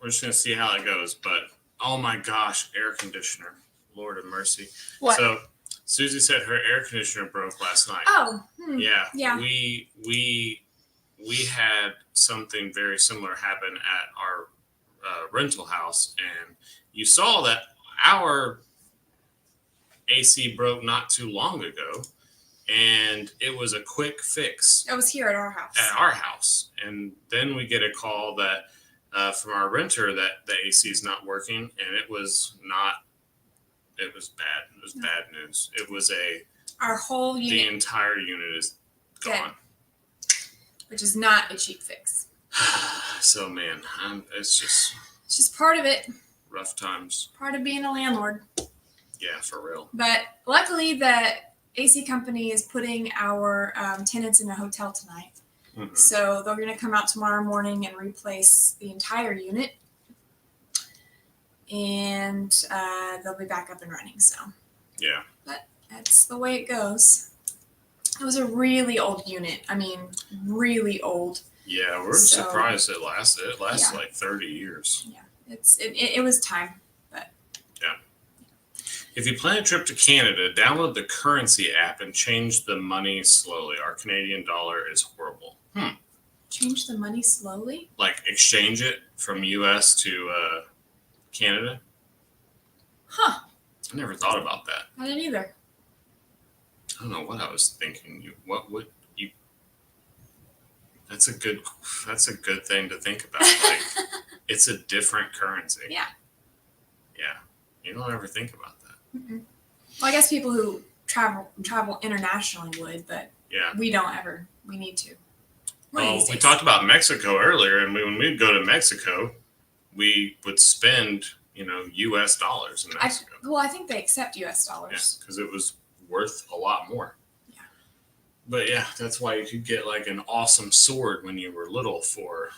[SPEAKER 1] We're just going to see how it goes. But, oh my gosh, air conditioner. Lord of mercy.
[SPEAKER 2] What?
[SPEAKER 1] So Susie said her air conditioner broke last night.
[SPEAKER 2] Oh.
[SPEAKER 1] Yeah. We had something very similar happen at our rental house, and you saw that our AC broke not too long ago, and it was a quick fix.
[SPEAKER 2] It was here at our house.
[SPEAKER 1] And then we get a call that from our renter that the AC is not working, and it was not. It was bad. It was bad news. It was
[SPEAKER 2] our whole unit.
[SPEAKER 1] The entire unit is gone.
[SPEAKER 2] Which is not a cheap fix.
[SPEAKER 1] So, man, it's
[SPEAKER 2] just part of it.
[SPEAKER 1] Rough times.
[SPEAKER 2] Part of being a landlord.
[SPEAKER 1] Yeah, for real.
[SPEAKER 2] But luckily, the AC company is putting our tenants in a hotel tonight. Mm-hmm. So they're going to come out tomorrow morning and replace the entire unit. And they'll be back up and running. So.
[SPEAKER 1] Yeah.
[SPEAKER 2] But that's the way it goes. It was a really old unit. Really old.
[SPEAKER 1] Yeah, we're surprised it lasted. It lasted like 30 years.
[SPEAKER 2] Yeah, it was time, but
[SPEAKER 1] yeah. If you plan a trip to Canada, download the currency app and change the money slowly. Our Canadian dollar is horrible.
[SPEAKER 2] Change the money slowly?
[SPEAKER 1] Like exchange it from US to Canada?
[SPEAKER 2] Huh.
[SPEAKER 1] I never thought about that.
[SPEAKER 2] I didn't either.
[SPEAKER 1] I don't know what I was thinking. What would you? That's a good thing to think about. Like, it's a different currency.
[SPEAKER 2] Yeah.
[SPEAKER 1] Yeah. You don't ever think about that.
[SPEAKER 2] Mm-mm. Well, I guess people who travel internationally would, but
[SPEAKER 1] Yeah.
[SPEAKER 2] we don't ever. We need to.
[SPEAKER 1] Well, we talked about Mexico earlier, and when we'd go to Mexico, we would spend, U.S. dollars in Mexico.
[SPEAKER 2] I think they accept U.S. dollars.
[SPEAKER 1] Yeah, because it was worth a lot more.
[SPEAKER 2] Yeah.
[SPEAKER 1] But yeah, that's why you could get like an awesome sword when you were little for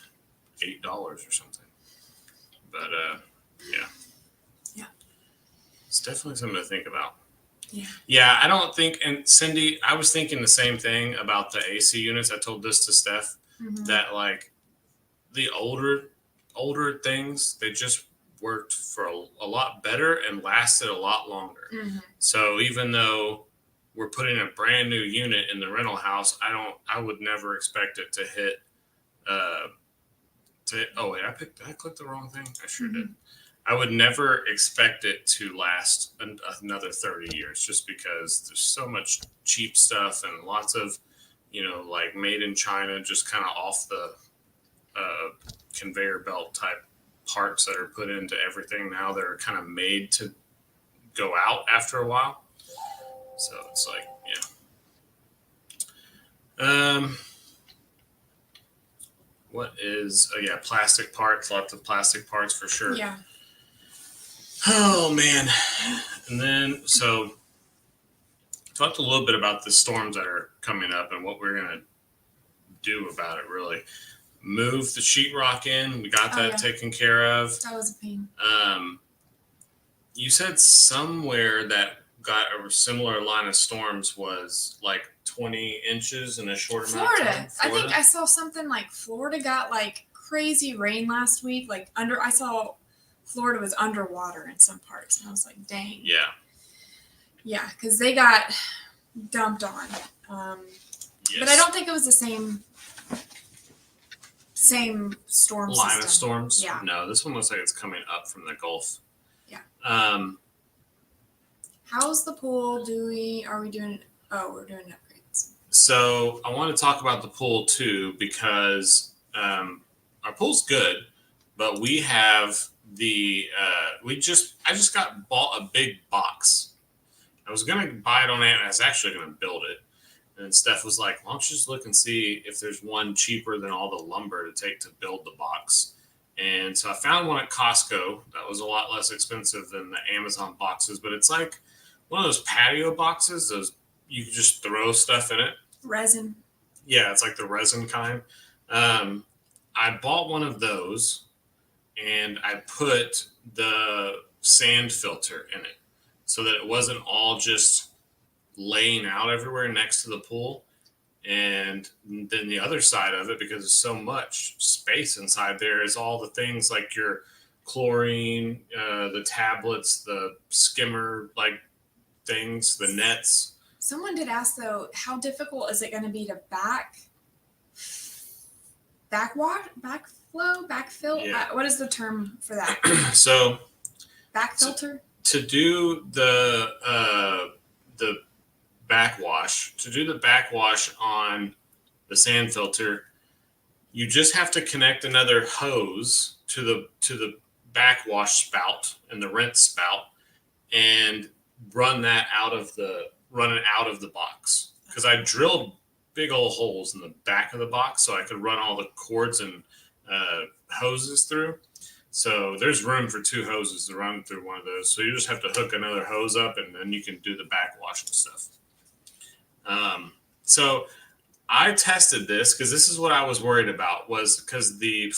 [SPEAKER 1] $8 or something. But yeah.
[SPEAKER 2] Yeah.
[SPEAKER 1] It's definitely something to think about.
[SPEAKER 2] Yeah.
[SPEAKER 1] Yeah, I don't think, and Cindy, I was thinking the same thing about the AC units. I told this to Steph, that like the older things, they just worked for a lot better and lasted a lot longer. So even though we're putting a brand new unit in the rental house, I would never expect it to hit, oh wait, did I click the wrong thing? I sure did. I would never expect it to last another 30 years just because there's so much cheap stuff and lots of, like made in China, just kind of off the conveyor belt type parts that are put into everything now. They're kind of made to go out after a while. So it's like, what is, plastic parts, lots of plastic parts for sure.
[SPEAKER 2] Yeah.
[SPEAKER 1] Oh man. And then, so talked a little bit about the storms that are coming up and what we're going to do about it, really. Move the sheetrock in. We got that taken care of.
[SPEAKER 2] That was a pain.
[SPEAKER 1] You said somewhere that got a similar line of storms was like 20 inches in a short amount of time.
[SPEAKER 2] I think I saw something like Florida got like crazy rain last week. Like I saw Florida was underwater in some parts, and I was like, dang.
[SPEAKER 1] Yeah.
[SPEAKER 2] Yeah, because they got dumped on.
[SPEAKER 1] Yes.
[SPEAKER 2] But I don't think it was the same storm
[SPEAKER 1] line
[SPEAKER 2] system.
[SPEAKER 1] Of storms.
[SPEAKER 2] Yeah.
[SPEAKER 1] No, this one looks like it's coming up from the Gulf.
[SPEAKER 2] Yeah.
[SPEAKER 1] How's
[SPEAKER 2] the pool? Are we doing? Oh, we're doing upgrades.
[SPEAKER 1] So I want to talk about the pool too because our pool's good, but we have I just bought a big box. I was gonna buy it on Amazon. I was actually gonna build it, and Steph was like, "Why don't you just look and see if there's one cheaper than all the lumber to take to build the box?" And so I found one at Costco that was a lot less expensive than the Amazon boxes, but it's like one of those patio boxes. Those you can just throw stuff in it.
[SPEAKER 2] Resin.
[SPEAKER 1] Yeah, it's like the resin kind. I bought one of those, and I put the sand filter in it so that it wasn't all just laying out everywhere next to the pool. And then the other side of it, because there's so much space inside there, is all the things like your chlorine, the tablets, the skimmer like things, the nets.
[SPEAKER 2] Someone did ask though, how difficult is it going to be to backfill?
[SPEAKER 1] Yeah.
[SPEAKER 2] What is the term for that?
[SPEAKER 1] So
[SPEAKER 2] back filter?
[SPEAKER 1] To do the backwash on the sand filter, you just have to connect another hose to the backwash spout and the rinse spout and run it out of the box. Because I drilled big old holes in the back of the box so I could run all the cords and hoses through. So there's room for 2 hoses to run through one of those. So you just have to hook another hose up, and then you can do the backwash and stuff. So I tested this because this is what I was worried about, was because the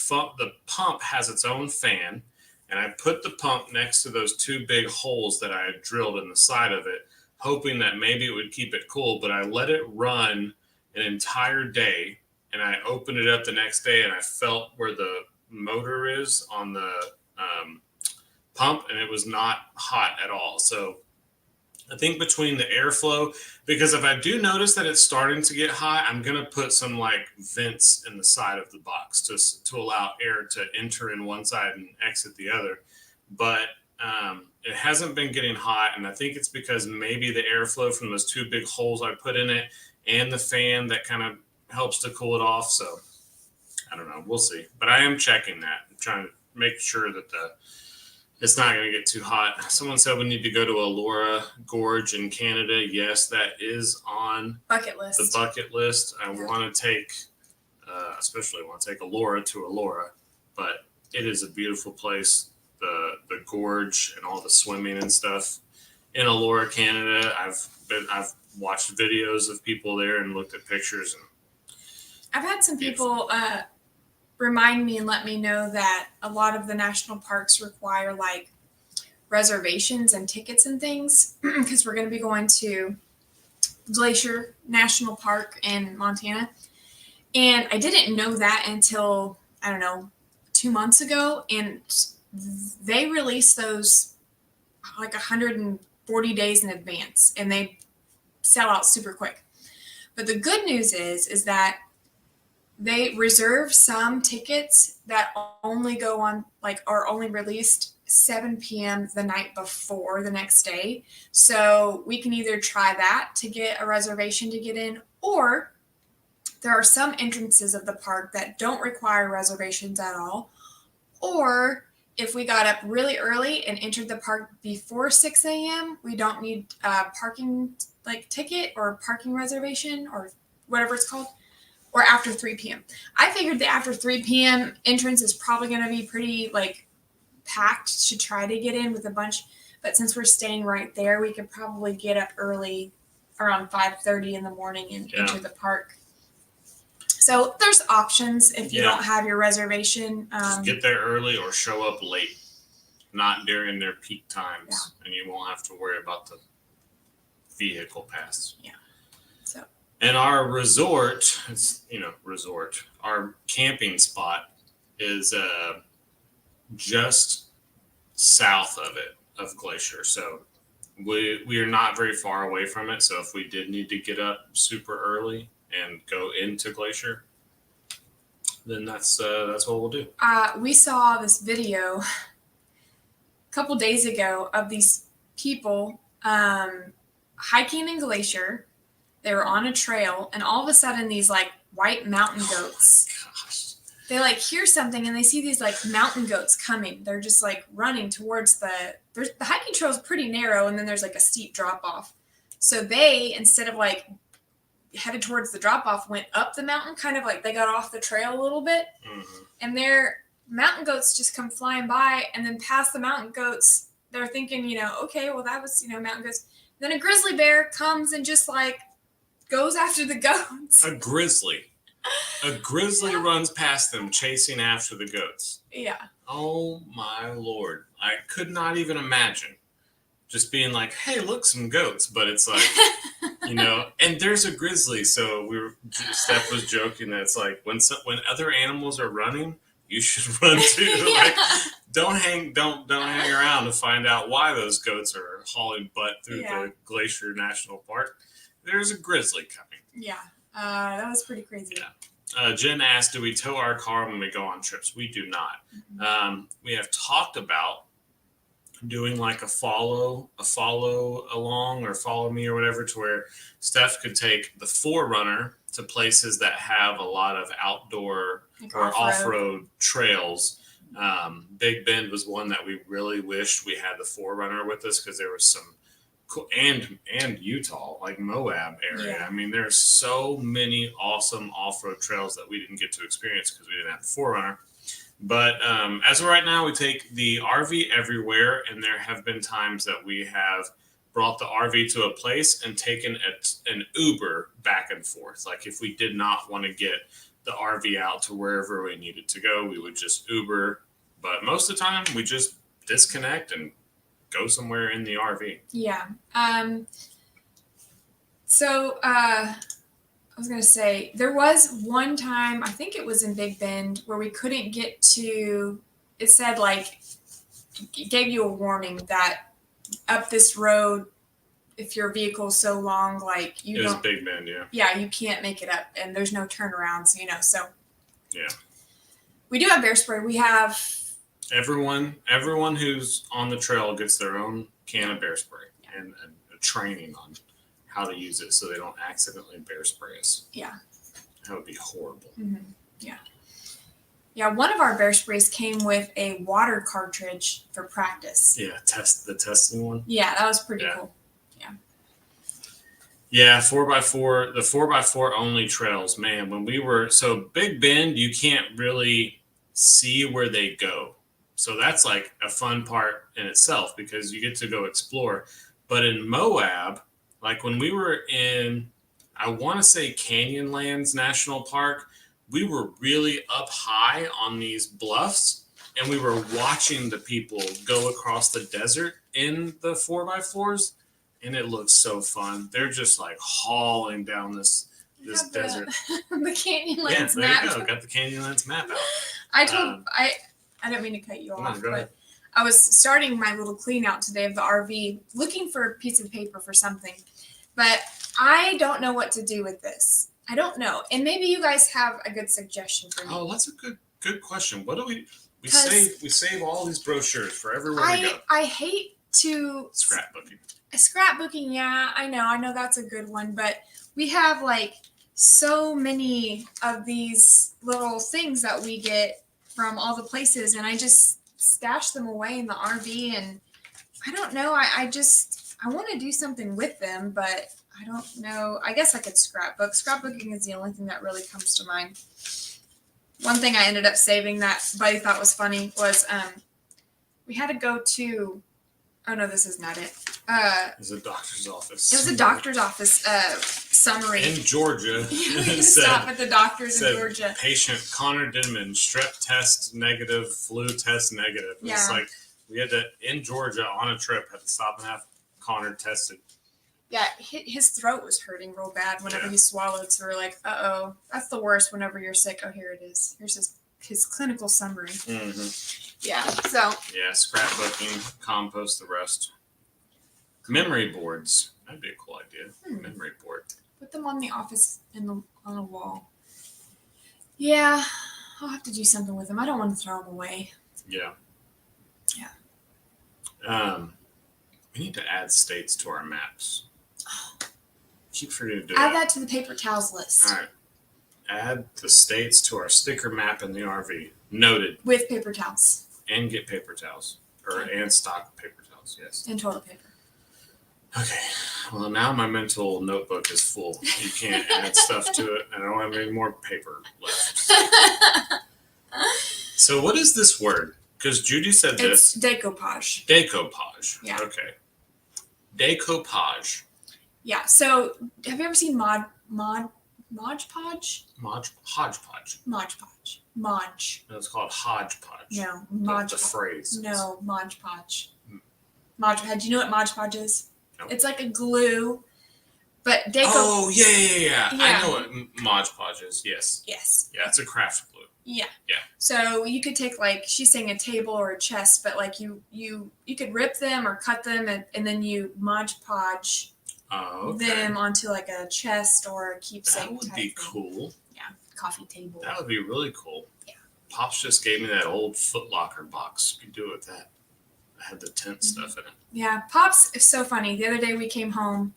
[SPEAKER 1] pump has its own fan, and I put the pump next to those 2 big holes that I had drilled in the side of it, hoping that maybe it would keep it cool. But I let it run an entire day, and I opened it up the next day, and I felt where the motor is on the pump, and it was not hot at all. So I think between the airflow, because if I do notice that it's starting to get hot, I'm gonna put some like vents in the side of the box to allow air to enter in one side and exit the other. But it hasn't been getting hot, and I think it's because maybe the airflow from those two big holes I put in it and the fan that kind of helps to cool it off. So I don't know. We'll see. But I am checking that. I'm trying to make sure that it's not going to get too hot. Someone said we need to go to Elora Gorge in Canada. Yes, that is on
[SPEAKER 2] bucket list.
[SPEAKER 1] The bucket list. I want to take, especially want to take Elora to Elora, but it is a beautiful place. The gorge and all the swimming and stuff in Elora, Canada. I've watched videos of people there and looked at pictures. And
[SPEAKER 2] I've had some people remind me and let me know that a lot of the national parks require like reservations and tickets and things because we're going to be going to Glacier National Park in Montana. And I didn't know that until, I don't know, 2 months ago. And they release those like 140 days in advance and they sell out super quick. But the good news is that they reserve some tickets that only go on, like, are only released 7 p.m. the night before the next day. So we can either try that to get a reservation to get in, or there are some entrances of the park that don't require reservations at all. Or if we got up really early and entered the park before 6 a.m., we don't need a parking like ticket or parking reservation or whatever it's called. Or after 3 p.m. I figured the after 3 p.m. entrance is probably going to be pretty like packed to try to get in with a bunch. But since we're staying right there, we could probably get up early around 5:30 in the morning and enter the park. So there's options if you don't have your reservation.
[SPEAKER 1] Just get there early or show up late, not during their peak times, and you won't have to worry about the vehicle pass.
[SPEAKER 2] Yeah.
[SPEAKER 1] And our resort, our camping spot is just south of Glacier. So we are not very far away from it. So if we did need to get up super early and go into Glacier, then that's what we'll do.
[SPEAKER 2] We saw this video a couple days ago of these people hiking in Glacier. They were on a trail, and all of a sudden, these like white mountain goats. They like hear something, and they see these like mountain goats coming. They're just like running towards the hiking trail is pretty narrow, and then there's like a steep drop off. So they, instead of like headed towards the drop off, went up the mountain, kind of like they got off the trail a little bit, and their mountain goats just come flying by, and then past the mountain goats, they're thinking, okay, well that was mountain goats. Then a grizzly bear comes and just like goes after the goats.
[SPEAKER 1] A grizzly runs past them chasing after the goats.
[SPEAKER 2] Yeah.
[SPEAKER 1] Oh my Lord. I could not even imagine just being like, hey, look, some goats. But it's like, and there's a grizzly. So Steph was joking that it's like when other animals are running, you should run too.
[SPEAKER 2] Yeah.
[SPEAKER 1] Like, don't hang around to find out why those goats are hauling butt through the Glacier National Park. There's a grizzly coming.
[SPEAKER 2] Yeah, that was pretty crazy.
[SPEAKER 1] Yeah. Jen asked, do we tow our car when we go on trips? We do not. Mm-hmm. We have talked about doing like a follow along or follow me or whatever, to where Steph could take the 4Runner to places that have a lot of outdoor or off-road trails. Big Bend was one that we really wished we had the 4Runner with us, because there was some cool, and Utah, like Moab area. Yeah. I mean, there's so many awesome off-road trails that we didn't get to experience because we didn't have the 4Runner. But as of right now, we take the RV everywhere, and there have been times that we have brought the RV to a place and taken an Uber back and forth. Like if we did not want to get the RV out to wherever we needed to go, we would just Uber. But most of the time, we just disconnect and go somewhere in the RV.
[SPEAKER 2] Yeah. So I was going to say, there was one time, I think it was in Big Bend, where we couldn't get to, it said like, it gave you a warning that up this road if your vehicle is so long, like you
[SPEAKER 1] It was
[SPEAKER 2] don't.
[SPEAKER 1] Big Bend, yeah.
[SPEAKER 2] Yeah, you can't make it up, and there's no turnarounds, so.
[SPEAKER 1] Yeah.
[SPEAKER 2] We do have bear spray. We have.
[SPEAKER 1] Everyone who's on the trail gets their own can of bear spray and a training on how to use it so they don't accidentally bear spray us.
[SPEAKER 2] Yeah.
[SPEAKER 1] That would be horrible.
[SPEAKER 2] Mm-hmm. Yeah. Yeah, one of our bear sprays came with a water cartridge for practice.
[SPEAKER 1] Yeah, the testing one.
[SPEAKER 2] Yeah, that was pretty cool.
[SPEAKER 1] Yeah, 4x4, the 4x4 only trails, man. When we were Big Bend, you can't really see where they go. So that's like a fun part in itself because you get to go explore. But in Moab, like when we were in, I want to say Canyonlands National Park, we were really up high on these bluffs and we were watching the people go across the desert in the 4x4s. And it looks so fun. They're just like hauling down this desert.
[SPEAKER 2] The Canyonlands
[SPEAKER 1] map.
[SPEAKER 2] There
[SPEAKER 1] you go. Got the Canyonlands map out.
[SPEAKER 2] I didn't mean to cut you off, but I was starting my little clean out today of the RV, looking for a piece of paper for something. But I don't know what to do with this. I don't know. And maybe you guys have a good suggestion for me.
[SPEAKER 1] Oh, that's a good question. What do we save all these brochures for everywhere we go.
[SPEAKER 2] I hate to Scrapbooking, yeah, I know that's a good one, but we have like so many of these little things that we get from all the places, and I just stash them away in the RV, and I don't know, I want to do something with them, but I don't know. I guess I could scrapbook. Scrapbooking is the only thing that really comes to mind. One thing I ended up saving that Buddy thought was funny was we had to go to. Oh no, this is not it.
[SPEAKER 1] It was a doctor's office.
[SPEAKER 2] It was a doctor's office summary.
[SPEAKER 1] In Georgia.
[SPEAKER 2] Stop at the doctor's in Georgia.
[SPEAKER 1] Patient Connor Denman, strep test negative, flu test negative. Yeah. It's like we had to, in Georgia on a trip, had to stop and have Connor tested.
[SPEAKER 2] Yeah, his throat was hurting real bad whenever he swallowed. So we're like, uh-oh, that's the worst whenever you're sick. Oh, here it is. Here's his clinical summary. Mm-hmm. Yeah, so. Yeah,
[SPEAKER 1] scrapbooking, compost the rest. Memory boards. That'd be a cool idea. Memory board.
[SPEAKER 2] Put them on the office on a wall. Yeah, I'll have to do something with them. I don't want to throw them away.
[SPEAKER 1] Yeah. Yeah. We need to add states to our maps. Keep forgetting to do
[SPEAKER 2] Add that to the paper towels list.
[SPEAKER 1] All right. Add the states to our sticker map in the RV. Noted.
[SPEAKER 2] With paper towels.
[SPEAKER 1] And get paper towels. And stock paper towels, yes.
[SPEAKER 2] And toilet paper.
[SPEAKER 1] Okay. Well, now my mental notebook is full. You can't add stuff to it. I don't have any more paper left. So what is this word? Because Judy said this.
[SPEAKER 2] It's decoupage.
[SPEAKER 1] Decoupage.
[SPEAKER 2] Yeah.
[SPEAKER 1] Okay. Decoupage.
[SPEAKER 2] Yeah. So have you ever seen Mod Podge?
[SPEAKER 1] Hodgepodge.
[SPEAKER 2] Modgepodge. Modge.
[SPEAKER 1] No, it's called hodgepodge.
[SPEAKER 2] No, Modge.
[SPEAKER 1] The phrase.
[SPEAKER 2] No, Modge Podge. Modgepodge. Do you know what Modge Podge is?
[SPEAKER 1] No.
[SPEAKER 2] It's like a glue, but
[SPEAKER 1] Oh, yeah. I know what Modge Podge is. Yes.
[SPEAKER 2] Yes.
[SPEAKER 1] Yeah, it's a craft glue.
[SPEAKER 2] Yeah.
[SPEAKER 1] Yeah.
[SPEAKER 2] So you could take she's saying a table or a chest, but you could rip them or cut them and then you Modge Podge them onto a chest or a keepsake.
[SPEAKER 1] That would be cool.
[SPEAKER 2] Yeah, coffee table.
[SPEAKER 1] That would be really cool.
[SPEAKER 2] Yeah.
[SPEAKER 1] Pops just gave me that old Foot Locker box. You could do it with that. I had the tent stuff in it.
[SPEAKER 2] Yeah, Pops is so funny. The other day we came home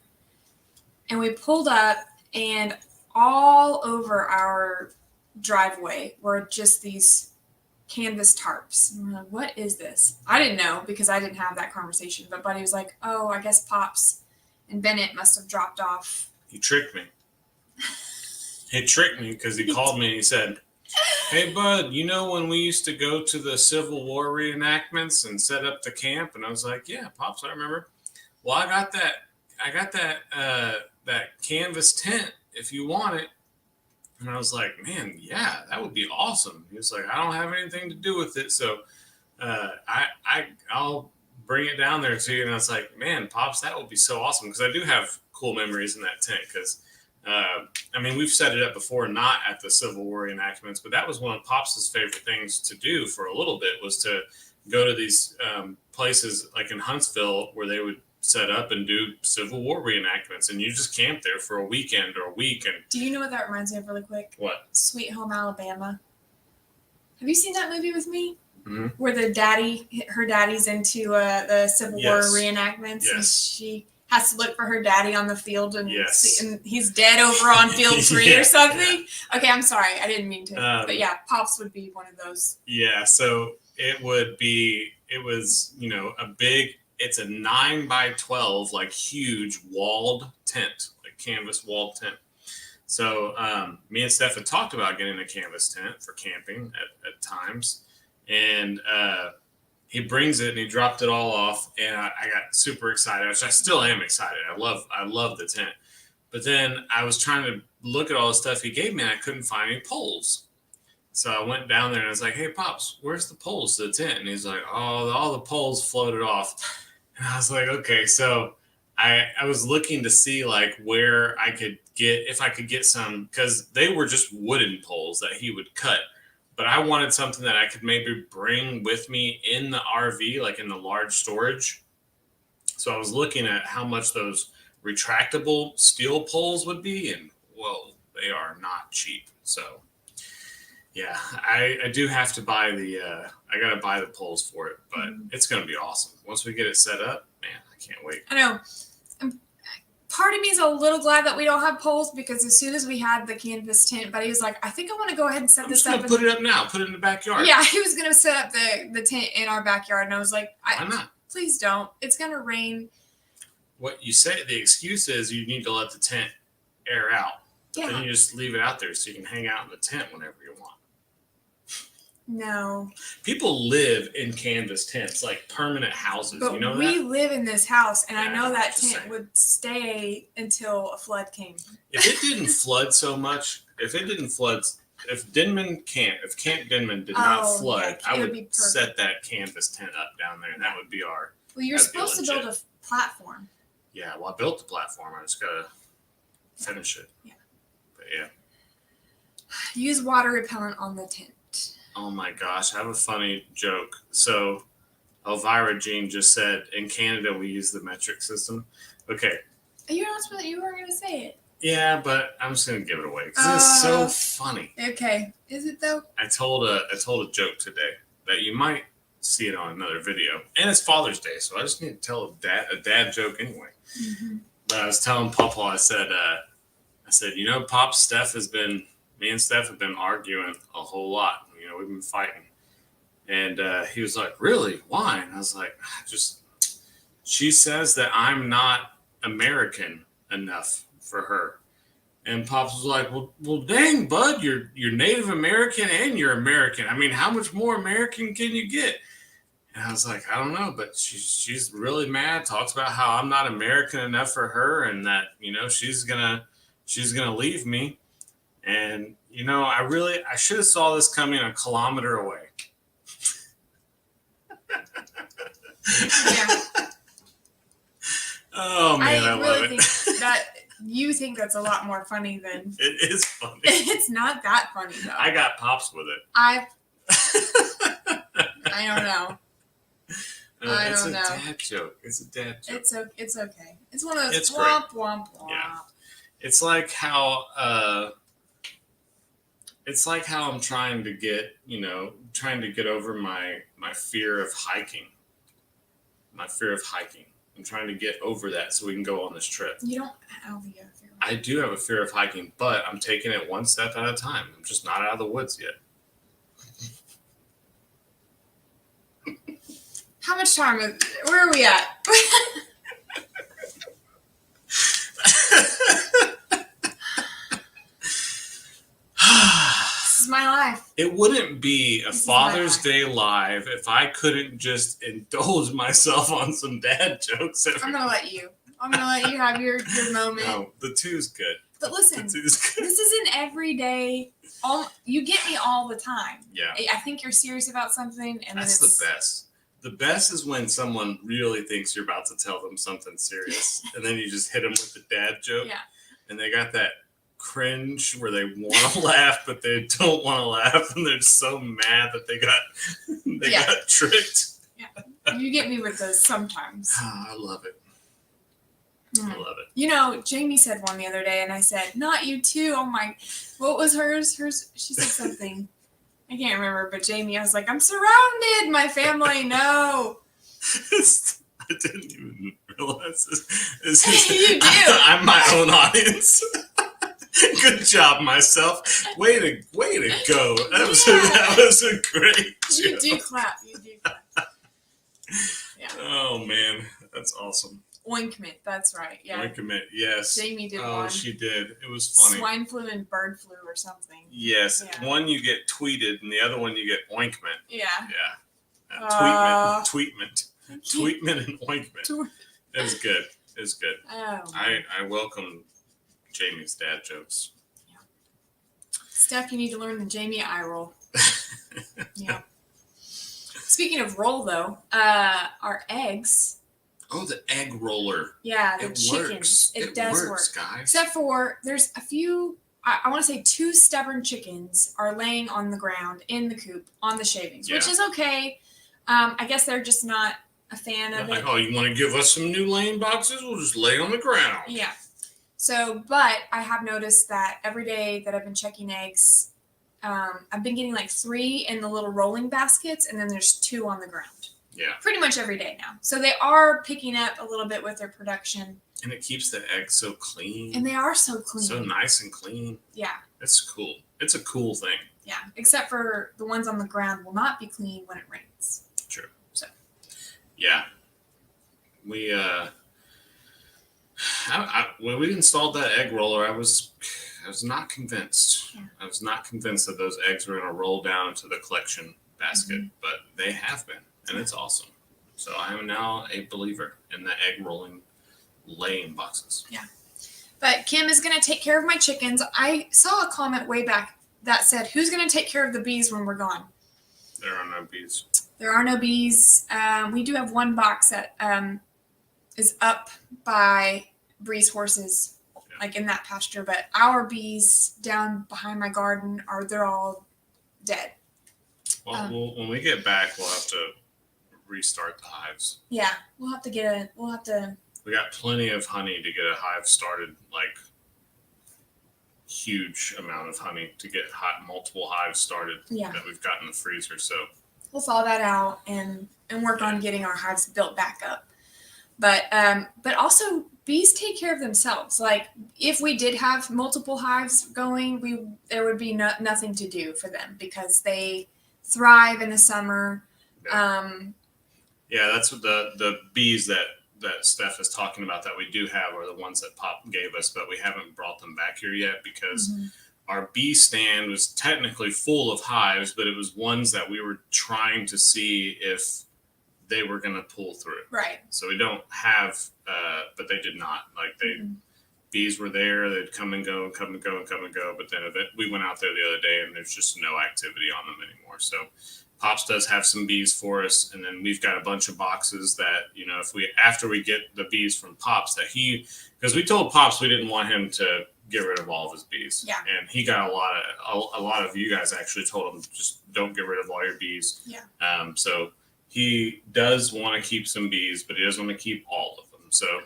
[SPEAKER 2] and we pulled up and all over our driveway were just these canvas tarps. And we're like, what is this? I didn't know because I didn't have that conversation. But Buddy was like, oh, I guess Pops and Bennett must have dropped off.
[SPEAKER 1] He tricked me. He tricked me because he called me and he said, hey, Bud, you know when we used to go to the Civil War reenactments and set up the camp? And I was like, yeah, Pops, I remember. Well, I got that canvas tent if you want it. And I was like, man, yeah, that would be awesome. He was like, I don't have anything to do with it. So I'll bring it down there to you. And I was like, man, Pops, that would be so awesome. Because I do have cool memories in that tent. Because, we've set it up before, not at the Civil War reenactments, but that was one of Pops' favorite things to do for a little bit was to go to these places like in Huntsville where they would set up and do Civil War reenactments, and you just camp there for a weekend or a week. And
[SPEAKER 2] do you know what that reminds me of really quick?
[SPEAKER 1] What?
[SPEAKER 2] Sweet Home Alabama. Have you seen that movie with me?
[SPEAKER 1] Mm-hmm.
[SPEAKER 2] Where her daddy's into the Civil War reenactments, and she has to look for her daddy on the field, and, and he's dead over on field 3 or something. Yeah. Okay, I'm sorry, I didn't mean to. But yeah, Pops would be one of those.
[SPEAKER 1] Yeah, so it was, it's a 9x12, like huge walled tent, like canvas walled tent. So me and Steph had talked about getting a canvas tent for camping at times. And he brings it and he dropped it all off, and I got super excited, which I still am excited. I love the tent. But then I was trying to look at all the stuff he gave me, and I couldn't find any poles. So I went down there and I was like, "Hey, Pops, where's the poles to the tent?" And he's like, "Oh, all the poles floated off." And I was like, "Okay." So I was looking to see like where I could if I could get some, because they were just wooden poles that he would cut. But I wanted something that I could maybe bring with me in the RV, like in the large storage. So I was looking at how much those retractable steel poles would be, and whoa, they are not cheap. So yeah, I do have to buy I got to buy the poles for it, but it's going to be awesome. Once we get it set up, man, I can't wait.
[SPEAKER 2] I know. Part of me is a little glad that we don't have poles, because as soon as we had the canvas tent, Buddy was like, "I think I want to go ahead and set this up."
[SPEAKER 1] Put it up now. Put it in the backyard.
[SPEAKER 2] Yeah, he was going to set up the tent in our backyard, and I was like,
[SPEAKER 1] "Why not?
[SPEAKER 2] Please don't. It's going to rain."
[SPEAKER 1] What you say? The excuse is you need to let the tent air out. Yeah. Then you just leave it out there so you can hang out in the tent whenever you want.
[SPEAKER 2] No.
[SPEAKER 1] People live in canvas tents, like permanent houses.
[SPEAKER 2] But
[SPEAKER 1] you know
[SPEAKER 2] we
[SPEAKER 1] that?
[SPEAKER 2] live in this house, and I know that tent would stay until a flood came.
[SPEAKER 1] If it didn't flood so much, if Camp Denman did not flood, I would set that canvas tent up down there, and that would be our.
[SPEAKER 2] Well, you're supposed to build a platform.
[SPEAKER 1] Yeah, well, I built the platform. I just gotta finish it. Yeah. But yeah.
[SPEAKER 2] Use water repellent on the tent.
[SPEAKER 1] Oh my gosh, I have a funny joke. So Elvira Jean just said, in Canada we use the metric system. Okay.
[SPEAKER 2] You were going to say it.
[SPEAKER 1] Yeah, but I'm just going to give it away because it's so funny.
[SPEAKER 2] Okay. Is it though?
[SPEAKER 1] I told a joke today that you might see it on another video. And it's Father's Day, so I just need to tell a dad joke anyway. Mm-hmm. But I was telling Papa, I said, Pops, me and Steph have been arguing a whole lot. We've been fighting. And he was like, "Really? Why?" And I was like, she says that I'm not American enough for her. And Pops was like, well, dang, bud, you're Native American and you're American. I mean, how much more American can you get? And I was like, I don't know, but she's really mad, talks about how I'm not American enough for her, and that, she's gonna leave me. And I should have saw this coming a kilometer away. Yeah. Oh man, I love it.
[SPEAKER 2] Think that you think that's a lot more funny than
[SPEAKER 1] it is funny.
[SPEAKER 2] It's not that funny though.
[SPEAKER 1] I got Pops with it.
[SPEAKER 2] I don't know.
[SPEAKER 1] It's a dad joke. It's a dad joke.
[SPEAKER 2] It's okay. It's one of those womp womp womp.
[SPEAKER 1] Yeah. It's like how I'm trying to get over my fear of hiking. I'm trying to get over that so we can go on this trip.
[SPEAKER 2] You don't have a fear.
[SPEAKER 1] I do have a fear of hiking, but I'm taking it one step at a time. I'm just not out of the woods yet.
[SPEAKER 2] How much time where are we at? This is my life.
[SPEAKER 1] It wouldn't be a Father's Day live if I couldn't just indulge myself on some dad jokes.
[SPEAKER 2] I'm gonna let you have your moment.
[SPEAKER 1] No, the two's good.
[SPEAKER 2] But listen, this isn't every day. You get me all the time.
[SPEAKER 1] Yeah.
[SPEAKER 2] I think you're serious about something, and
[SPEAKER 1] that's the best. The best is when someone really thinks you're about to tell them something serious, and then you just hit them with the dad joke.
[SPEAKER 2] Yeah.
[SPEAKER 1] And they got that cringe where they want to laugh, but they don't want to laugh, and they're so mad that they got tricked.
[SPEAKER 2] Yeah. You get me with those sometimes.
[SPEAKER 1] I love it. I love it.
[SPEAKER 2] You know, Jamie said one the other day, and I said, "Not you too." Oh my, what was hers? She said something. I can't remember, but Jamie, I was like, "I'm surrounded. My family, no."
[SPEAKER 1] I didn't even realize this.
[SPEAKER 2] You do.
[SPEAKER 1] I'm my own audience. Good job, myself. Way to go. That was a great joke.
[SPEAKER 2] You do clap. Yeah.
[SPEAKER 1] Oh man, that's awesome.
[SPEAKER 2] Ointment, that's right. Yeah.
[SPEAKER 1] Ointment, yes.
[SPEAKER 2] Jamie did one.
[SPEAKER 1] Oh, she did. It was funny.
[SPEAKER 2] Swine flu and bird flu or something.
[SPEAKER 1] Yes.
[SPEAKER 2] Yeah.
[SPEAKER 1] One you get tweeted, and the other one you get ointment.
[SPEAKER 2] Yeah.
[SPEAKER 1] Yeah. Tweetment and ointment. It's good. It's good.
[SPEAKER 2] Oh.
[SPEAKER 1] I welcome Jamie's dad jokes.
[SPEAKER 2] Yeah. Steph, you need to learn the Jamie eye roll. Yeah. Speaking of roll, though, our eggs.
[SPEAKER 1] Oh, the egg roller.
[SPEAKER 2] Yeah, the chickens.
[SPEAKER 1] Works.
[SPEAKER 2] It does
[SPEAKER 1] works,
[SPEAKER 2] work.
[SPEAKER 1] Guys.
[SPEAKER 2] Except for there's a few, I want to say 2 stubborn chickens are laying on the ground in the coop on the shavings, which is okay. I guess they're just not a fan of it.
[SPEAKER 1] Oh, you want to give us some new laying boxes? We'll just lay on the ground.
[SPEAKER 2] Yeah. So, but I have noticed that every day that I've been checking eggs, I've been getting like 3 in the little rolling baskets, and then there's 2 on the ground.
[SPEAKER 1] Yeah.
[SPEAKER 2] Pretty much every day now. So they are picking up a little bit with their production.
[SPEAKER 1] And it keeps the eggs so clean.
[SPEAKER 2] And they are so clean.
[SPEAKER 1] So nice and clean.
[SPEAKER 2] Yeah.
[SPEAKER 1] It's cool. It's a cool thing.
[SPEAKER 2] Yeah. Except for the ones on the ground will not be clean when it rains.
[SPEAKER 1] True.
[SPEAKER 2] So.
[SPEAKER 1] Yeah. We when we installed that egg roller, I was not convinced.
[SPEAKER 2] Yeah.
[SPEAKER 1] I was not convinced that those eggs were going to roll down to the collection basket, but they have been, and it's awesome. So I am now a believer in the egg rolling laying boxes.
[SPEAKER 2] Yeah. But Kim is going to take care of my chickens. I saw a comment way back that said, "Who's going to take care of the bees when we're gone?"
[SPEAKER 1] There are no bees.
[SPEAKER 2] There are no bees. We do have one box that is up by Bree's horses, like in that pasture. But our bees down behind my garden they're all dead.
[SPEAKER 1] Well, when we get back, we'll have to restart the hives.
[SPEAKER 2] Yeah, we'll have to.
[SPEAKER 1] We got plenty of honey to get a hive started, like huge amount of honey to get multiple hives started that we've got in the freezer. So
[SPEAKER 2] we'll thaw that out and work on getting our hives built back up. But also bees take care of themselves. Like if we did have multiple hives going, there would be nothing to do for them because they thrive in the summer.
[SPEAKER 1] Yeah, that's what the bees that Steph is talking about that we do have are the ones that Pop gave us, but we haven't brought them back here yet because our bee stand was technically full of hives, but it was ones that we were trying to see if they were going to pull through.
[SPEAKER 2] Right.
[SPEAKER 1] So we don't have, but they did not. Like bees were there, they'd come and go, come and go, and come and go. But then we went out there the other day and there's just no activity on them anymore. So Pops does have some bees for us, and then we've got a bunch of boxes that, after we get the bees from Pops because we told Pops we didn't want him to get rid of all of his bees.
[SPEAKER 2] Yeah.
[SPEAKER 1] And he got a lot of you guys actually told him just don't get rid of all your bees.
[SPEAKER 2] Yeah.
[SPEAKER 1] So he does want to keep some bees, but he doesn't want to keep all of them. So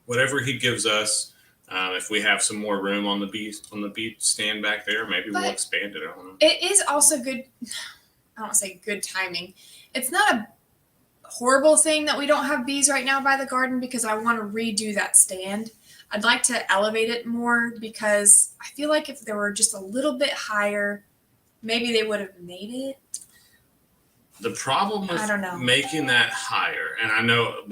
[SPEAKER 1] whatever he gives us, if we have some more room on the bee stand back there, maybe we'll expand it. I don't know.
[SPEAKER 2] It is also good. I don't want to say good timing. It's not a horrible thing that we don't have bees right now by the garden because I want to redo that stand. I'd like to elevate it more because I feel like if they were just a little bit higher, maybe they would have made it.
[SPEAKER 1] The problem with making that higher, and I know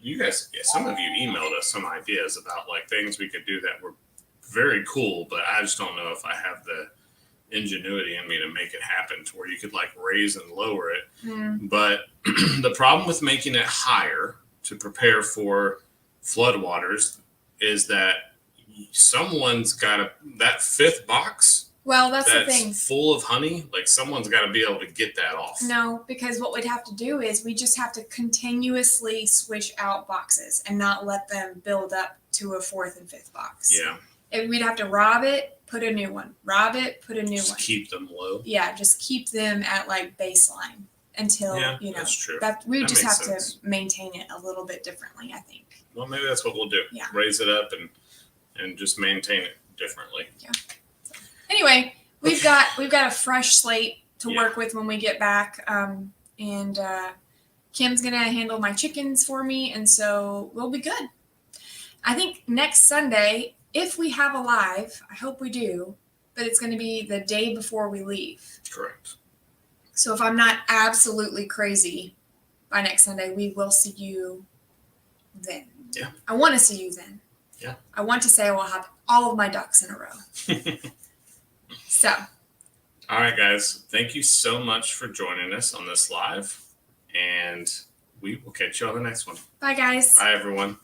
[SPEAKER 1] you guys, some of you emailed us some ideas about like things we could do that were very cool, but I just don't know if I have the ingenuity in me to make it happen to where you could like raise and lower it. But the problem with making it higher to prepare for floodwaters is that someone's got that 5th box.
[SPEAKER 2] Well, that's the thing.
[SPEAKER 1] Full of honey. Like someone's got to be able to get that off.
[SPEAKER 2] No, because what we'd have to do is we just have to continuously switch out boxes and not let them build up to a 4th and 5th box.
[SPEAKER 1] Yeah.
[SPEAKER 2] We'd have to rob it, put a new one. Rob it, put a new one.
[SPEAKER 1] Keep them low.
[SPEAKER 2] Yeah, just keep them at like baseline. until
[SPEAKER 1] that's true.
[SPEAKER 2] that we
[SPEAKER 1] That
[SPEAKER 2] just
[SPEAKER 1] makes
[SPEAKER 2] have
[SPEAKER 1] sense.
[SPEAKER 2] to maintain it a little bit differently, I think.
[SPEAKER 1] Well, maybe that's what we'll do.
[SPEAKER 2] Yeah.
[SPEAKER 1] Raise it up and just maintain it differently.
[SPEAKER 2] Yeah. So, anyway, we've got a fresh slate to work with when we get back, and Kim's gonna handle my chickens for me, and so we'll be good. I think next Sunday, if we have a live, I hope we do, but it's going to be the day before we leave.
[SPEAKER 1] Correct.
[SPEAKER 2] So if I'm not absolutely crazy by next Sunday, we will see you then.
[SPEAKER 1] Yeah.
[SPEAKER 2] I want to see you then.
[SPEAKER 1] Yeah.
[SPEAKER 2] I want to say I will have all of my ducks in a row. So.
[SPEAKER 1] All right, guys. Thank you so much for joining us on this live, and we will catch you on the next one.
[SPEAKER 2] Bye, guys.
[SPEAKER 1] Bye, everyone.